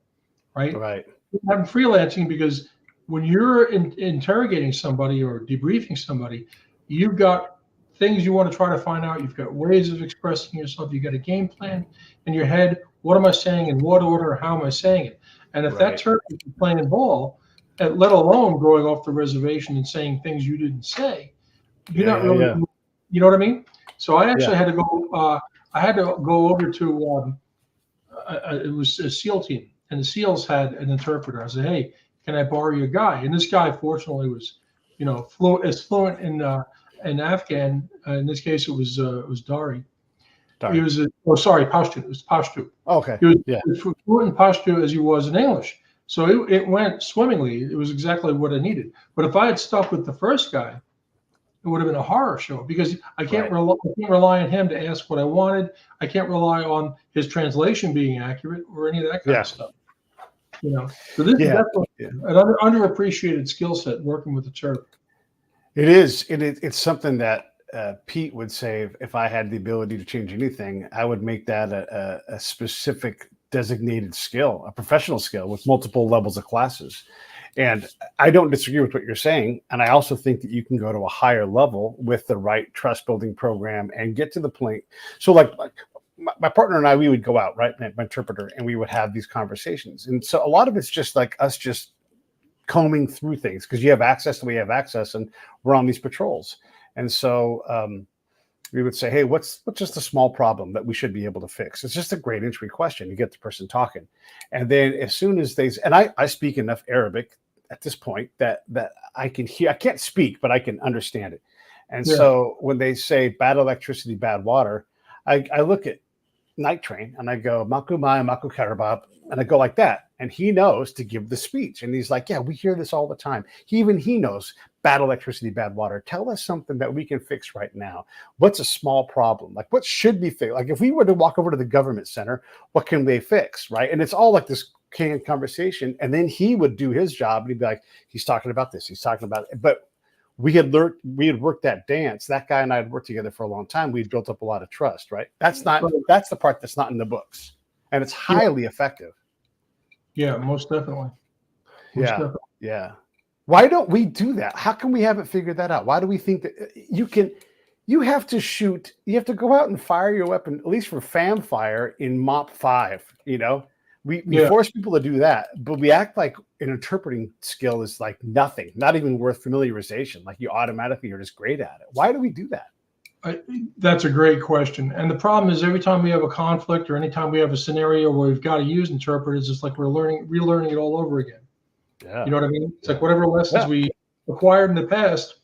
[SPEAKER 1] right?
[SPEAKER 2] Right.
[SPEAKER 1] You have freelancing because when you're interrogating somebody or debriefing somebody, you've got things you want to try to find out. You've got ways of expressing yourself. You've got a game plan in your head. What am I saying? In what order? How am I saying it? And if that Turk is playing ball, let alone going off the reservation and saying things you didn't say, you're not really, you know what I mean? So I actually had to go. I had to go over to. It was a SEAL team, and the SEALs had an interpreter. I said, "Hey, can I borrow your guy?" And this guy, fortunately, was, fluent in Afghan. In this case, it was Dari. He was Pashto. It was Pashto.
[SPEAKER 2] Okay.
[SPEAKER 1] He was as fluent in Pashto as he was in English. So it went swimmingly. It was exactly what I needed. But if I had stuck with the first guy, it would have been a horror show because I can't rely on him to ask what I wanted. I can't rely on his translation being accurate or any of that kind of stuff. So this is definitely an underappreciated skill set working with the Turk.
[SPEAKER 2] It is. It's something that Pete would say, if I had the ability to change anything, I would make that a specific designated skill, a professional skill with multiple levels of classes. And I don't disagree with what you're saying. And I also think that you can go to a higher level with the right trust building program and get to the point. So like my partner and I, we would go out, right, my interpreter, and we would have these conversations. And so a lot of it's just like us just combing through things because you have access and we have access and we're on these patrols. And so we would say, hey, what's just a small problem that we should be able to fix? It's just a great entry question to get the person talking. And then as soon as I speak enough Arabic at this point that I can hear, I can't speak, but I can understand it. And so when they say bad electricity, bad water, I look at Night Train and I go, Maku Mai, Maku Karabab, and I go like that. And he knows to give the speech. And he's like, yeah, we hear this all the time. He knows bad electricity, bad water. Tell us something that we can fix right now. What's a small problem? Like what should be fixed? Like if we were to walk over to the government center, what can they fix? Right. And it's all like this canned conversation. And then he would do his job and he'd be like, he's talking about this. He's talking about it. But we had worked that dance. That guy and I had worked together for a long time. We had built up a lot of trust. Right. That's the part that's not in the books. And it's highly effective.
[SPEAKER 1] Yeah, most definitely. Most
[SPEAKER 2] Yeah.
[SPEAKER 1] definitely.
[SPEAKER 2] Yeah. Why don't we do that? How come we haven't figured that out? Why do we think that you have to shoot, you have to go out and fire your weapon, at least for fam fire in MOP 5, you know? We
[SPEAKER 1] Yeah.
[SPEAKER 2] force people to do that, but we act like an interpreting skill is like nothing, not even worth familiarization. Like you automatically are just great at it. Why do we do that?
[SPEAKER 1] That's a great question. And the problem is every time we have a conflict or anytime we have a scenario where we've got to use interpreters, it's like we're relearning it all over again.
[SPEAKER 2] Yeah.
[SPEAKER 1] You know what I mean? It's like whatever lessons we acquired in the past,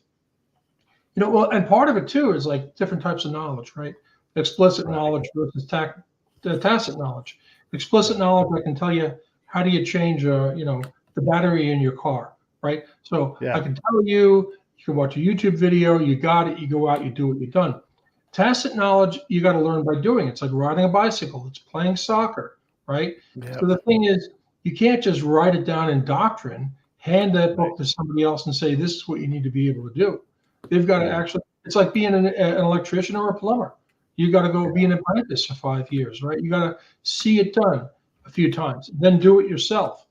[SPEAKER 1] well, and part of it too is like different types of knowledge, right? Explicit knowledge versus tacit knowledge. Explicit knowledge, I can tell you how do you change, the battery in your car, right? So I can tell you, you can watch a YouTube video, you got it, you go out, you do what you've done. Tacit knowledge, you got to learn by doing. It's like riding a bicycle. It's playing soccer, right?
[SPEAKER 2] Yep.
[SPEAKER 1] So the thing is, you can't just write it down in doctrine, hand that book to somebody else and say, this is what you need to be able to do. They've got to actually, it's like being an electrician or a plumber. You got to go be an apprentice for 5 years, right? You got to see it done a few times, then do it yourself.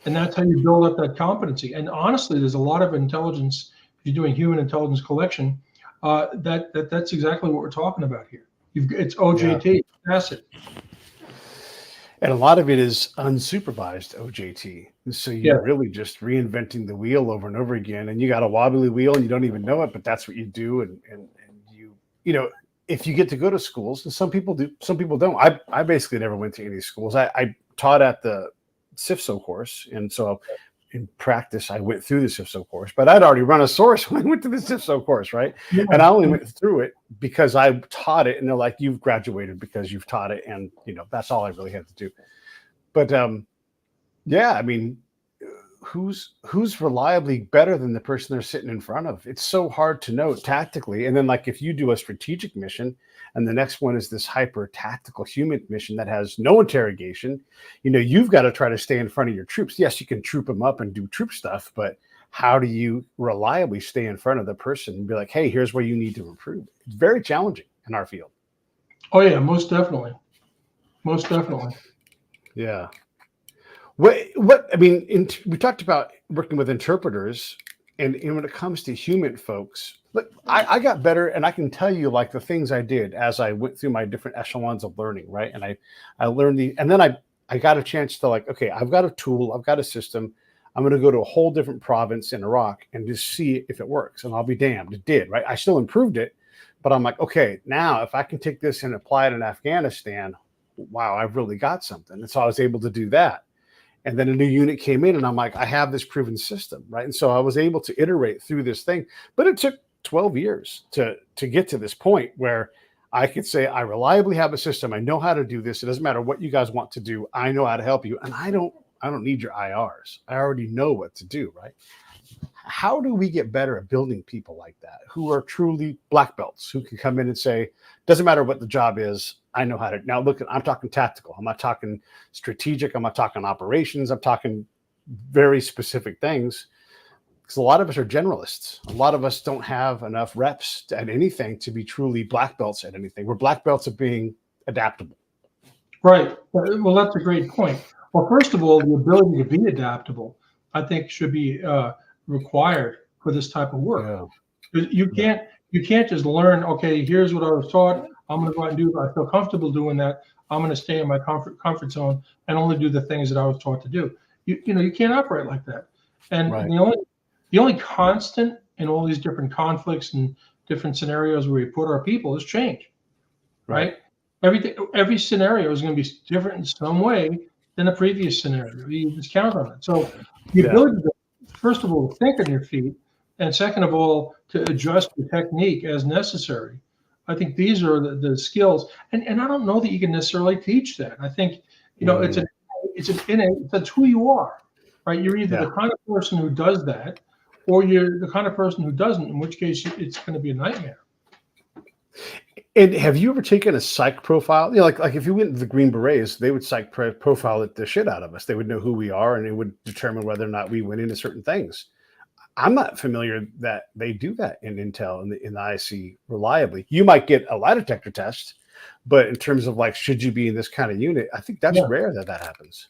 [SPEAKER 1] And that's how you build up that competency. And honestly, there's a lot of intelligence, if you're doing human intelligence collection, that's exactly what we're talking about here. It's OJT, tacit.
[SPEAKER 2] And a lot of it is unsupervised OJT. So you're really just reinventing the wheel over and over again. And you got a wobbly wheel and you don't even know it, but that's what you do. And if you get to go to schools, and some people do, some people don't. I basically never went to any schools. I taught at the CIFSO course. And so in practice, I went through the CIFSO course, but I'd already run a source when I went to the CIFSO course, right? Yeah. And I only went through it because I taught it, and they're like, "You've graduated because you've taught it," and that's all I really had to do. But I mean, who's reliably better than the person they're sitting in front of? It's so hard to know tactically. And then, like, if you do a strategic mission, and the next one is this hyper tactical human mission that has no interrogation, you've got to try to stay in front of your troops. Yes, you can troop them up and do troop stuff, but how do you reliably stay in front of the person and be like, hey, here's where you need to improve? It's very challenging in our field.
[SPEAKER 1] Oh yeah, most definitely. Most definitely.
[SPEAKER 2] Yeah. What I mean, we talked about working with interpreters, and when it comes to human folks, look, I got better, and I can tell you like the things I did as I went through my different echelons of learning, right? And I learned and then I got a chance to like, okay, I've got a tool, I've got a system. I'm going to go to a whole different province in Iraq and just see if it works, and I'll be damned, it did, right? I still improved it, but I'm like, okay, now if I can take this and apply it in Afghanistan, wow, I've really got something. And so I was able to do that. And then a new unit came in, and I'm like, I have this proven system, right? And so I was able to iterate through this thing, but it took 12 years to get to this point where I could say, I reliably have a system. I know how to do this. It doesn't matter what you guys want to do. I know how to help you. And I don't need your IRs. I already know what to do, right? How do we get better at building people like that who are truly black belts, who can come in and say, doesn't matter what the job is, I know how to. Now look, I'm talking tactical. I'm not talking strategic. I'm not talking operations. I'm talking very specific things. Because a lot of us are generalists. A lot of us don't have enough reps at anything to be truly black belts at anything. We're black belts at being adaptable.
[SPEAKER 1] Right. Well, that's a great point. Well, first of all, the ability to be adaptable, I think, should be required for this type of work. Yeah. You can't just learn, okay, here's what I was taught. I'm going to go out and do it. I feel comfortable doing that. I'm going to stay in my comfort zone and only do the things that I was taught to do. You can't operate like that. And the only constant in all these different conflicts and different scenarios where we put our people is change, right? Every scenario is going to be different in some way than the previous scenario. You just count on it. So the ability to, first of all, think on your feet, and second of all, to adjust your technique as necessary. I think these are the skills, and I don't know that you can necessarily teach that. I think that's who you are, right? You're either the kind of person who does that, or you're the kind of person who doesn't. In which case, it's going to be a nightmare.
[SPEAKER 2] And have you ever taken a psych profile? Like if you went to the Green Berets, they would psych profile the shit out of us. They would know who we are, and it would determine whether or not we went into certain things. I'm not familiar that they do that in Intel in the IC reliably. You might get a lie detector test, but in terms of like, should you be in this kind of unit, I think that's rare that happens.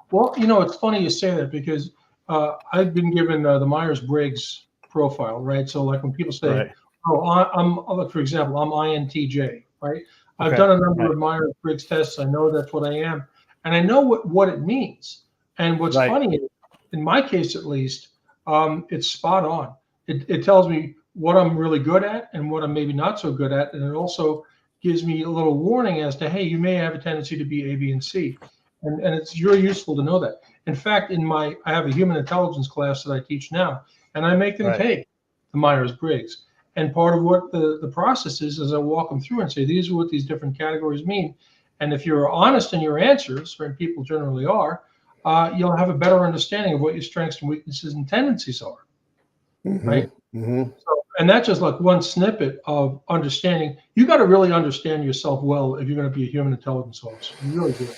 [SPEAKER 1] Well, it's funny you say that, because I've been given the Myers-Briggs profile, right? So like when people say,
[SPEAKER 2] Right.
[SPEAKER 1] "Oh, I'm," for example, I'm INTJ, right? I've
[SPEAKER 2] Okay.
[SPEAKER 1] done a number
[SPEAKER 2] Right.
[SPEAKER 1] of Myers-Briggs tests. I know that's what I am, and I know what it means. And what's
[SPEAKER 2] Right.
[SPEAKER 1] funny is, in my case at least, it's spot on. It tells me what I'm really good at and what I'm maybe not so good at, and it also gives me a little warning as to, hey, you may have a tendency to be A, B, and C, and it's really useful to know that. In fact, I have a human intelligence class that I teach now, and I make them
[SPEAKER 2] Right.
[SPEAKER 1] take the Myers-Briggs. And part of what the process is I walk them through and say, these are what these different categories mean. And if you're honest in your answers, and people generally are, you'll have a better understanding of what your strengths and weaknesses and tendencies are,
[SPEAKER 2] Mm-hmm.
[SPEAKER 1] right?
[SPEAKER 2] Mm-hmm.
[SPEAKER 1] So, and that's just like one snippet of understanding. You got to really understand yourself well if you're going to be a human intelligence officer. You really do.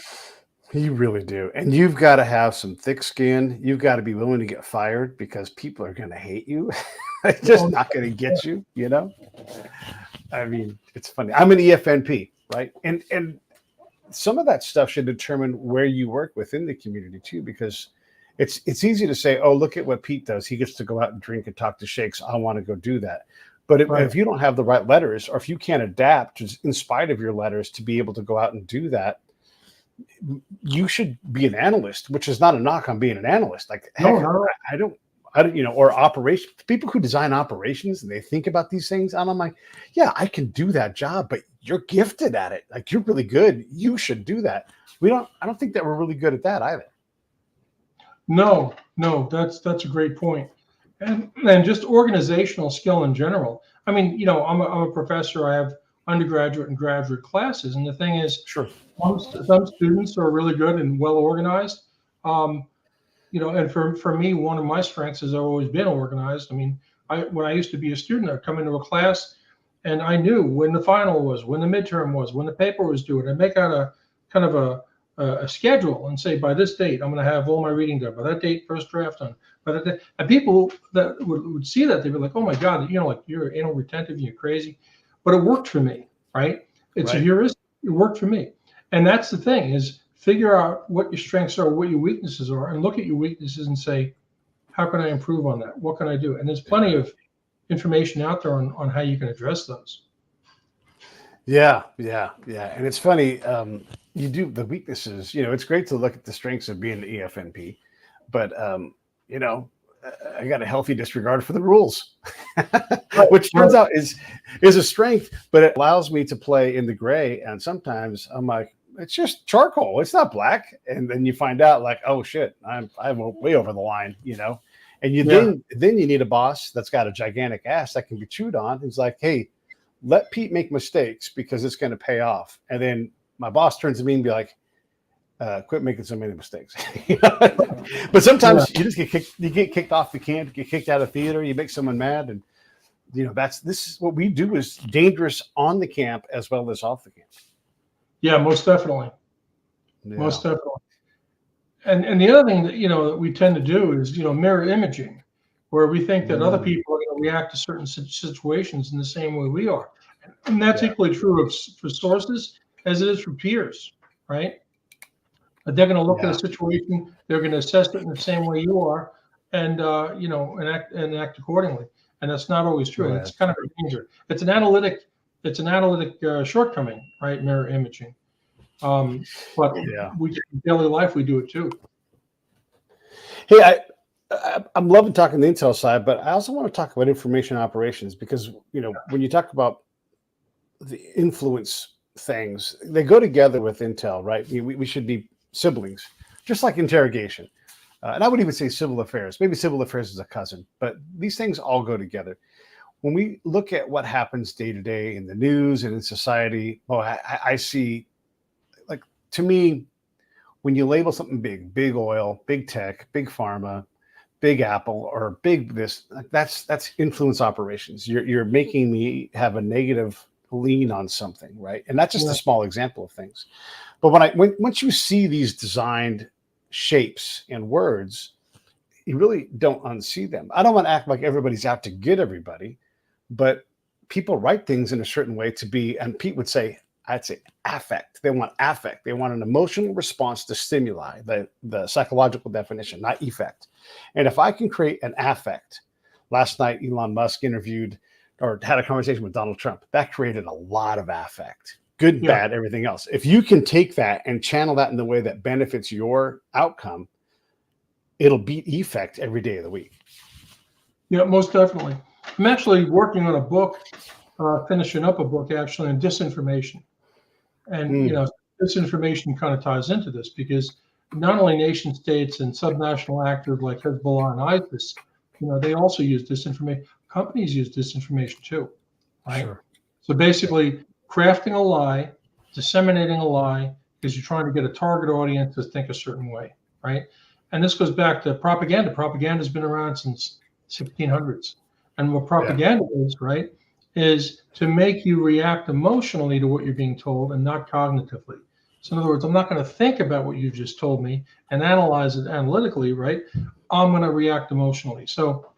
[SPEAKER 2] You really do. And you've got to have some thick skin. You've got to be willing to get fired because people are going to hate you. They're just not going to get you, you know? I mean, it's funny. I'm an EFNP, right? And some of that stuff should determine where you work within the community too, because it's easy to say, oh, look at what Pete does. He gets to go out and drink and talk to sheikhs. I want to go do that. But
[SPEAKER 1] Right.
[SPEAKER 2] if you don't have the right letters, or if you can't adapt in spite of your letters to be able to go out and do that, you should be an analyst, which is not a knock on being an analyst. Like, heck,
[SPEAKER 1] No.
[SPEAKER 2] I don't, you know, or operation people who design operations and they think about these things. And I'm like, yeah, I can do that job, but you're gifted at it. Like, you're really good. You should do that. I don't think that we're really good at that either.
[SPEAKER 1] No, that's a great point. And just organizational skill in general. I mean, I'm a professor. I have undergraduate and graduate classes, and the thing is,
[SPEAKER 2] Sure.
[SPEAKER 1] some students are really good and well organized. Um, and for me, one of my strengths has always been organized. I mean, when I used to be a student, I'd come into a class and I knew when the final was, when the midterm was, when the paper was due, and I'd make out a kind of a schedule and say, by this date, I'm going to have all my reading done. By that date, first draft done. By that day, and people that would see that, they'd be like, oh my God, like you're anal retentive, you're crazy. But it worked for me, right? It's a
[SPEAKER 2] Right.
[SPEAKER 1] heuristic. It worked for me. And that's the thing is, figure out what your strengths are, what your weaknesses are, and look at your weaknesses and say, how can I improve on that? What can I do? And there's plenty of information out there on how you can address those.
[SPEAKER 2] Yeah. And it's funny. You do the weaknesses. You know, it's great to look at the strengths of being the EFNP, but you know, I got a healthy disregard for the rules,
[SPEAKER 1] Right,
[SPEAKER 2] which turns
[SPEAKER 1] right.
[SPEAKER 2] out is a strength, but it allows me to play in the gray. And sometimes I'm like, it's just charcoal. It's not black. And then you find out, like, oh shit, I'm way over the line, you know. And
[SPEAKER 1] Yeah.
[SPEAKER 2] then you need a boss that's got a gigantic ass that can be chewed on. It's like, hey, let Pete make mistakes because it's going to pay off. And then my boss turns to me and be like, quit making so many mistakes. But sometimes you just get kicked off the camp, get kicked out of theater, you make someone mad. And, you know, this is what we do is dangerous on the camp as well as off the camp.
[SPEAKER 1] Yeah, most definitely.
[SPEAKER 2] Yeah.
[SPEAKER 1] Most definitely. And the other thing that, that we tend to do is, mirror imaging, where we think that other people are going to react to certain situations in the same way we are. And that's equally true for sources as it is for peers, right? They're going to look at a situation, they're going to assess it in the same way you are, and and act accordingly. And that's not always true. And it's kind of a danger. It's an analytic shortcoming, right? Mirror imaging. But in daily life we do it too.
[SPEAKER 2] Hey, I'm loving talking the intel side, but I also want to talk about information operations because when you talk about the influence things, they go together with intel, right? We should be siblings, just like interrogation. And I would even say civil affairs. Maybe civil affairs is a cousin, but these things all go together. When we look at what happens day to day in the news and in society, I see, like, to me, when you label something big oil, big tech, big pharma, big Apple, or big this, that's influence operations. You're making me have a negative lean on something, right? And that's just a small example of things. But once you see these designed shapes and words, you really don't unsee them. I don't want to act like everybody's out to get everybody, but people write things in a certain way to be, and Pete would say, I'd say affect. They want affect. They want an emotional response to stimuli, the psychological definition, not effect. And if I can create an affect, last night Elon Musk interviewed or had a conversation with Donald Trump. That created a lot of affect, good, bad, everything else. If you can take that and channel that in the way that benefits your outcome, it'll beat effect every day of the week.
[SPEAKER 1] Yeah, most definitely. I'm actually working on a book, finishing up a book actually on disinformation. And, disinformation kind of ties into this because not only nation states and subnational actors like Hezbollah and ISIS, they also use disinformation. Companies use disinformation too, right?
[SPEAKER 2] Sure.
[SPEAKER 1] So basically crafting a lie, disseminating a lie because you're trying to get a target audience to think a certain way, right? And this goes back to propaganda. Propaganda has been around since 1600s. And what propaganda is, right, is to make you react emotionally to what you're being told and not cognitively. So in other words, I'm not going to think about what you just told me and analyze it analytically, right? I'm going to react emotionally. So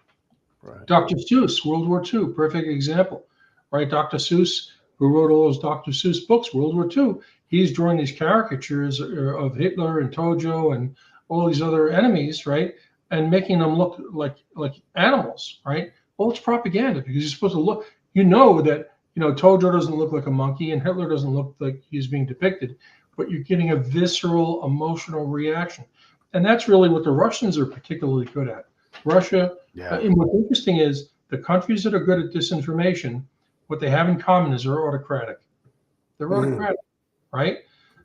[SPEAKER 1] Dr. Seuss, World War II, perfect example, right? Dr. Seuss, who wrote all those Dr. Seuss books, World War II, he's drawing these caricatures of Hitler and Tojo and all these other enemies, right? And making them look like animals, right? Well, it's propaganda because you're supposed to look, that, Tojo doesn't look like a monkey and Hitler doesn't look like he's being depicted, but you're getting a visceral, emotional reaction. And that's really what the Russians are particularly good at. Russia, and what's interesting is the countries that are good at disinformation, what they have in common is they're autocratic. They're autocratic, right?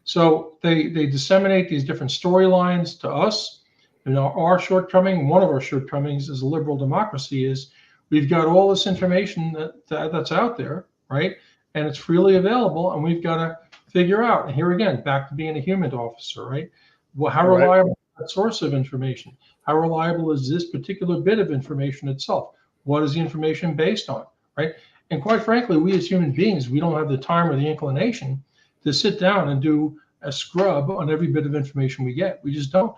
[SPEAKER 1] So they disseminate these different storylines to us. Our shortcoming, one of our shortcomings as a liberal democracy is we've got all this information that's out there, right? And it's freely available, and we've got to figure out, and here again, back to being a human officer, right? Well, how reliable is that source of information? How reliable is this particular bit of information itself? What is the information based on, right? And quite frankly, we as human beings, we don't have the time or the inclination to sit down and do a scrub on every bit of information we get. We just don't,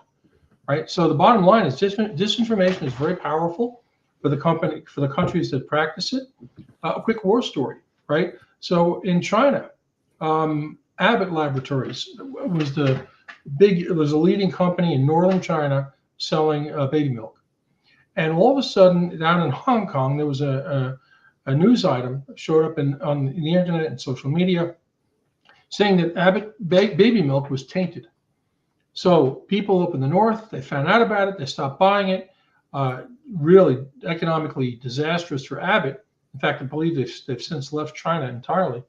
[SPEAKER 1] right? So the bottom line is disinformation is very powerful for the countries that practice it. A quick war story, right? So in China, Abbott Laboratories was a leading company in northern China selling baby milk. And all of a sudden, down in Hong Kong, there was a news item showed up on the internet and social media saying that Abbott baby milk was tainted. So people up in the north, they found out about it, they stopped buying it. Really economically disastrous for Abbott. In fact, I believe they've since left China entirely.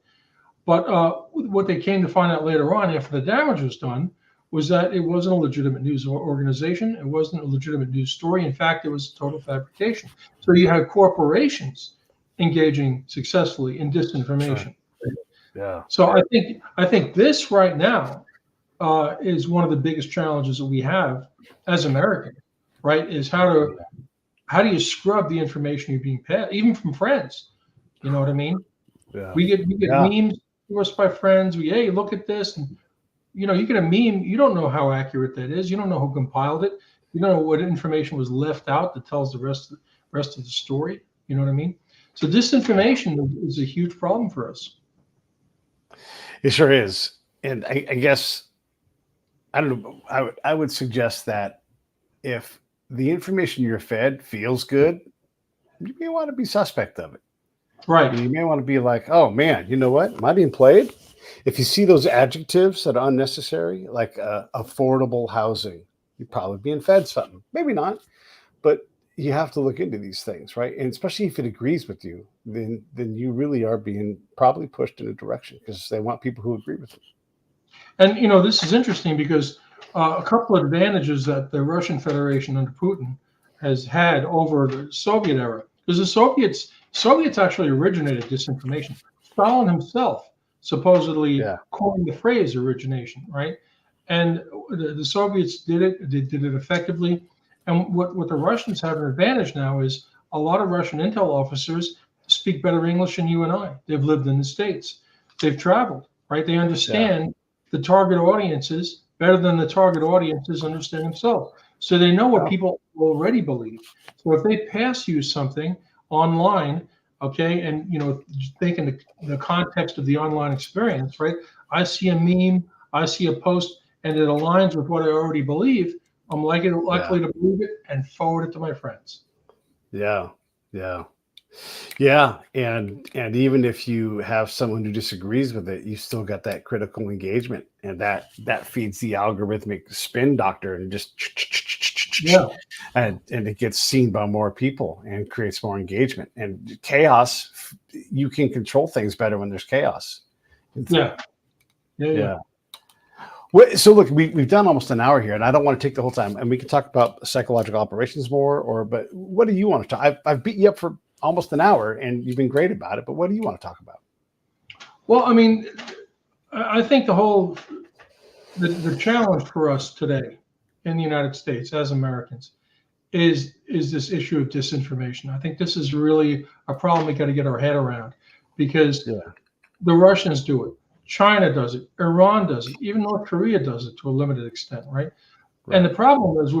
[SPEAKER 1] But what they came to find out later on, after the damage was done, was that it wasn't a legitimate news organization. It wasn't a legitimate news story. In fact, it was total fabrication. So you had corporations engaging successfully in disinformation.
[SPEAKER 2] Sure. Yeah.
[SPEAKER 1] So I think this right now is one of the biggest challenges that we have as Americans, right? Is how do you scrub the information you're being passed, even from friends? You know what I mean?
[SPEAKER 2] Yeah.
[SPEAKER 1] We get memes to us by friends. Hey, look at this, and you get a meme. You don't know how accurate that is. You don't know who compiled it. You don't know what information was left out that tells the rest of the story. You know what I mean? So disinformation is a huge problem for us.
[SPEAKER 2] It sure is. And I guess, I don't know, I would suggest that if the information you're fed feels good, you may want to be suspect of it.
[SPEAKER 1] Right.
[SPEAKER 2] You may want to be like, oh man, you know what? Am I being played? If you see those adjectives that are unnecessary, like affordable housing, you're probably being fed something. Maybe not, but you have to look into these things, right? And especially if it agrees with you, then you really are being probably pushed in a direction because they want people who agree with them.
[SPEAKER 1] And this is interesting because a couple of advantages that the Russian Federation under Putin has had over the Soviet era, because the Soviets actually originated disinformation. Stalin himself supposedly coined the phrase origination, right? And the Soviets did it. They did it effectively. And what the Russians have an advantage now is a lot of Russian intel officers speak better English than you and I. They've lived in the States. They've traveled, right? They understand the target audiences better than the target audiences understand themselves. So they know what people already believe. So if they pass you something online okay, and just think in the context of the online experience, right? I see a meme, I see a post, and it aligns with what I already believe. I'm likely to believe it and forward it to my friends.
[SPEAKER 2] Yeah. Yeah, and even if you have someone who disagrees with it, you still got that critical engagement, and that feeds the algorithmic spin doctor, and just
[SPEAKER 1] Yeah,
[SPEAKER 2] and it gets seen by more people and creates more engagement and chaos. You can control things better when there's chaos.
[SPEAKER 1] yeah.
[SPEAKER 2] Yeah. So look, we've done almost an hour here, and I don't want to take the whole time. And we can talk about psychological operations more, but what do you want to talk? I've beat you up for almost an hour, and you've been great about it. But what do you want to talk about?
[SPEAKER 1] Well, I mean, I think the challenge for us today in the United States as Americans is this issue of disinformation. I think this is really a problem we got to get our head around, because the Russians do it. China does it, Iran does it, even North Korea does it to a limited extent, right? And the problem is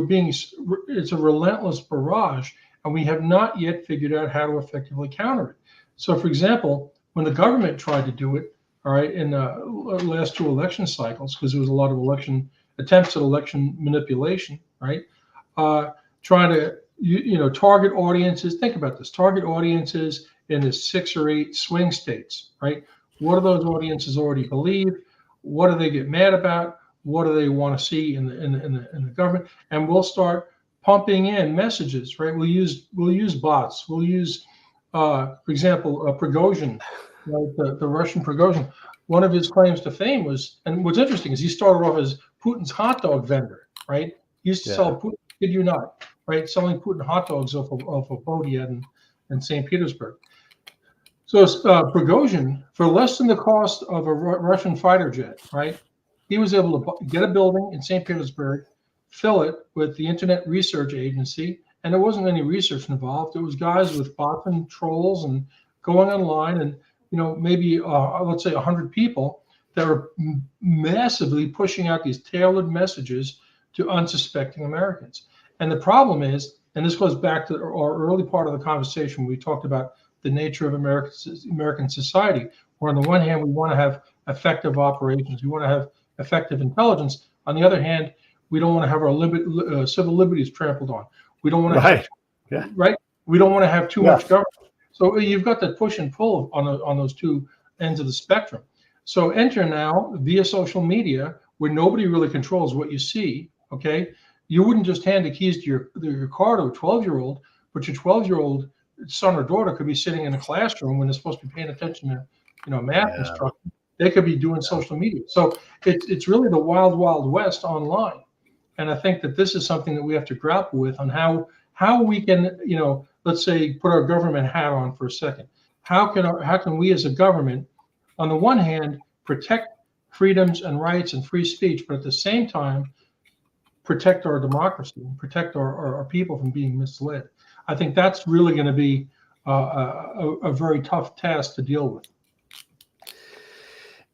[SPEAKER 1] it's a relentless barrage, and we have not yet figured out how to effectively counter it. So, for example, when the government tried to do it, all right, in the last 2 election cycles, because there was a lot of attempts at election manipulation, right? Trying to target audiences. Think about this: target audiences in the 6 or 8 swing states, right? What do those audiences already believe? What do they get mad about? What do they want to see in the government? And we'll start pumping in messages, right? We'll use bots. We'll use, for example, Prigozhin, right? The Russian Prigozhin. One of his claims to fame was, and what's interesting is he started off as Putin's hot dog vendor, right? He used to sell Putin, kid you not, right? Selling Putin hot dogs off a boat he had in St. Petersburg. So Prigozhin, for less than the cost of a Russian fighter jet, right? He was able to get a building in St. Petersburg, fill it with the Internet Research Agency, and there wasn't any research involved. It was guys with bots and trolls and going online, and maybe let's say 100 people that were massively pushing out these tailored messages to unsuspecting Americans. And the problem is, and this goes back to our early part of the conversation, we talked about the nature of American society, where on the one hand, we want to have effective operations, we want to have effective intelligence. On the other hand, we don't want to have our civil liberties trampled on. We don't want to right? We don't want to have too much government. So you've got that push and pull on those two ends of the spectrum. So enter now via social media, where nobody really controls what you see. Okay, you wouldn't just hand the keys to your car to a 12-year-old, but your 12-year-old son or daughter could be sitting in a classroom when they're supposed to be paying attention to math instruction. They could be doing social media. So it's really the wild, wild west online. And I think that this is something that we have to grapple with on how we can, let's say, put our government hat on for a second. How can we as a government, on the one hand, protect freedoms and rights and free speech, but at the same time, protect our democracy and protect our people from being misled? I think that's really going to be a very tough task to deal with.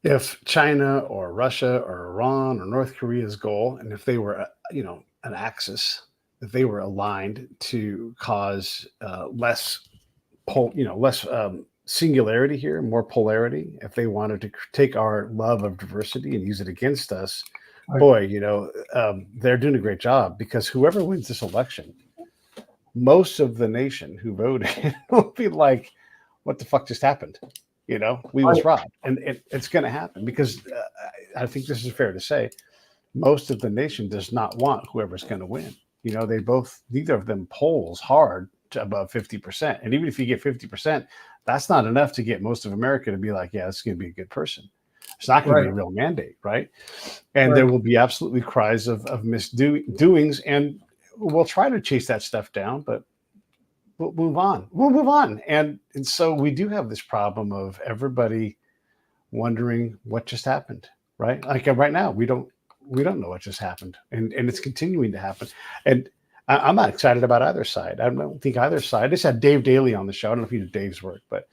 [SPEAKER 2] If China or Russia or Iran or North Korea's goal, and if they were, an axis, if they were aligned to cause less singularity here, more polarity, if they wanted to take our love of diversity and use it against us, boy, they're doing a great job, because whoever wins this election, most of the nation who voted will be like, what the fuck just happened? We was robbed. And it's going to happen, because I think this is fair to say, most of the nation does not want whoever's going to win. Neither of them polls hard to above 50%. And even if you get 50%, that's not enough to get most of America to be like, yeah, this is going to be a good person. It's not going to be a real mandate, right? And there will be absolutely cries of misdoings, and we'll try to chase that stuff down, but we'll move on. And so we do have this problem of everybody wondering what just happened, right? Like right now, we don't know what just happened, and it's continuing to happen. And I'm not excited about either side. I don't think either side. I just had Dave Daly on the show. I don't know if you did Dave's work, but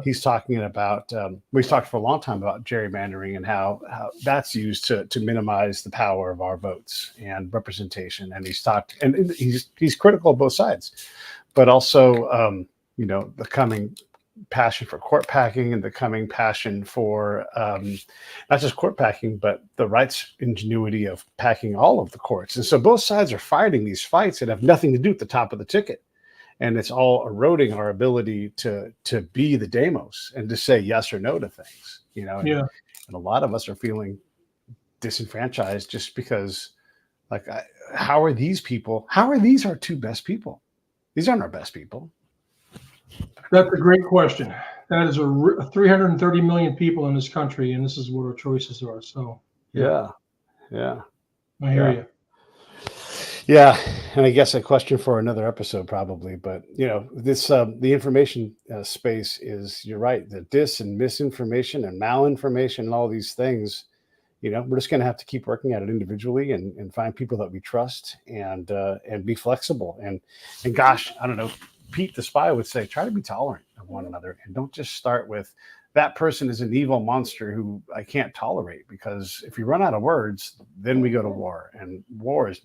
[SPEAKER 2] he's talking about, we've talked for a long time about gerrymandering and how that's used to minimize the power of our votes and representation. And he's critical of both sides, but also, the coming passion for court packing and the coming passion for not just court packing, but the rights ingenuity of packing all of the courts. And so both sides are fighting these fights that have nothing to do with the top of the ticket. And it's all eroding our ability to be the demos and to say yes or no to things, you know. And, and a lot of us are feeling disenfranchised just because, like, how are these our two best people? These aren't our best people.
[SPEAKER 1] That's a great question. That is 330 million people in this country, and this is what our choices are. So
[SPEAKER 2] yeah,
[SPEAKER 1] I hear you.
[SPEAKER 2] Yeah, and I guess a question for another episode probably, but you know, this the information space is, you're right, the dis and misinformation and malinformation and all these things. You know, we're just going to have to keep working at it individually and find people that we trust and be flexible and gosh, I don't know, Pete the Spy would say, try to be tolerant of one another and don't just start with that person is an evil monster who I can't tolerate, because if you run out of words, then we go to war, and war is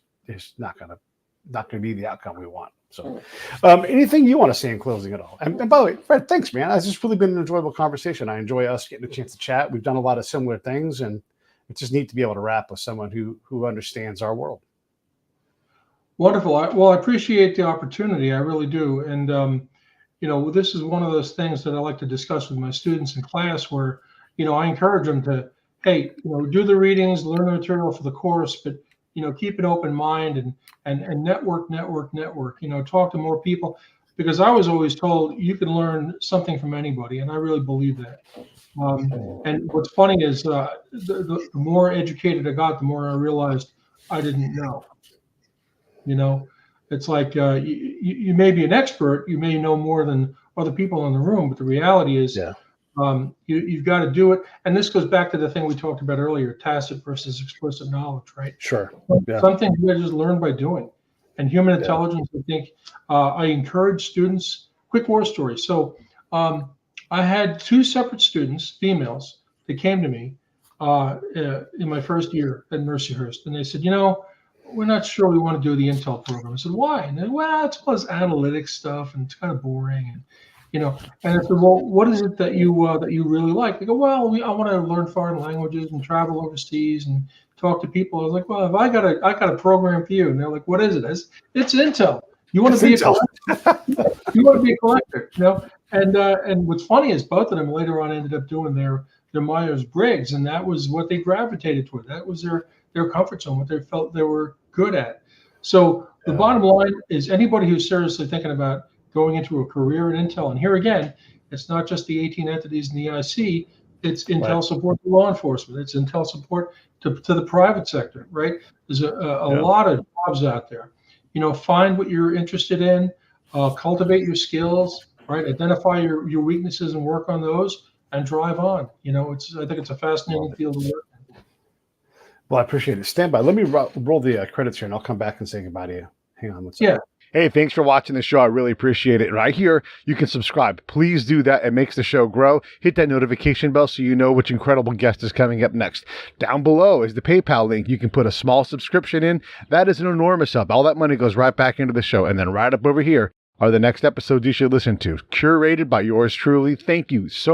[SPEAKER 2] not going to be the outcome we want. So anything you want to say in closing at all? And by the way, Fred, thanks, man. It's just really been an enjoyable conversation. I enjoy us getting a chance to chat. We've done a lot of similar things, and it's just neat to be able to rap with someone who understands our world.
[SPEAKER 1] Wonderful. I appreciate the opportunity. I really do. And, you know, this is one of those things that I like to discuss with my students in class where, you know, I encourage them to, hey, you know, do the readings, learn the material for the course, but, you know, keep an open mind and network, you know, talk to more people, because I was always told you can learn something from anybody. And I really believe that. And what's funny is the more educated I got, the more I realized I didn't know. You know, it's like you may be an expert, you may know more than other people in the room, but the reality is you've got to do it. And this goes back to the thing we talked about earlier, tacit versus explicit knowledge, right?
[SPEAKER 2] Sure.
[SPEAKER 1] Some things you just learn by doing. And human intelligence, I think, I encourage students, quick war story. So I had two separate students, females, that came to me in my first year at Mercyhurst. And they said, you know, we're not sure we want to do the Intel program. I said, why? And they, well, it's all this analytics stuff and it's kind of boring. And, you know, and I said, well, what is it that you really like? They go, well, I want to learn foreign languages and travel overseas and talk to people. I was like, well, I got a program for you. And they're like, what is it? It's Intel. You want to be a collector? You want to be a collector, you know? And what's funny is both of them later on ended up doing their Myers-Briggs, and that was what they gravitated toward. That was their comfort zone, what they felt they were good at. So the bottom line is, anybody who's seriously thinking about going into a career in Intel, and here again, it's not just the 18 entities in the IC, it's Intel support to law enforcement, it's Intel support to the private sector, right? There's a lot of jobs out there. You know, find what you're interested in, cultivate your skills, right? Identify your weaknesses and work on those and drive on. You know, I think it's a fascinating field of work.
[SPEAKER 2] Well, I appreciate it. Stand by. Let me roll the credits here, and I'll come back and say goodbye to you. Hang on. Hey, thanks for watching the show. I really appreciate it. Right here, you can subscribe. Please do that. It makes the show grow. Hit that notification bell so you know which incredible guest is coming up next. Down below is the PayPal link. You can put a small subscription in. That is an enormous help. All that money goes right back into the show. And then right up over here are the next episodes you should listen to, curated by yours truly. Thank you so much.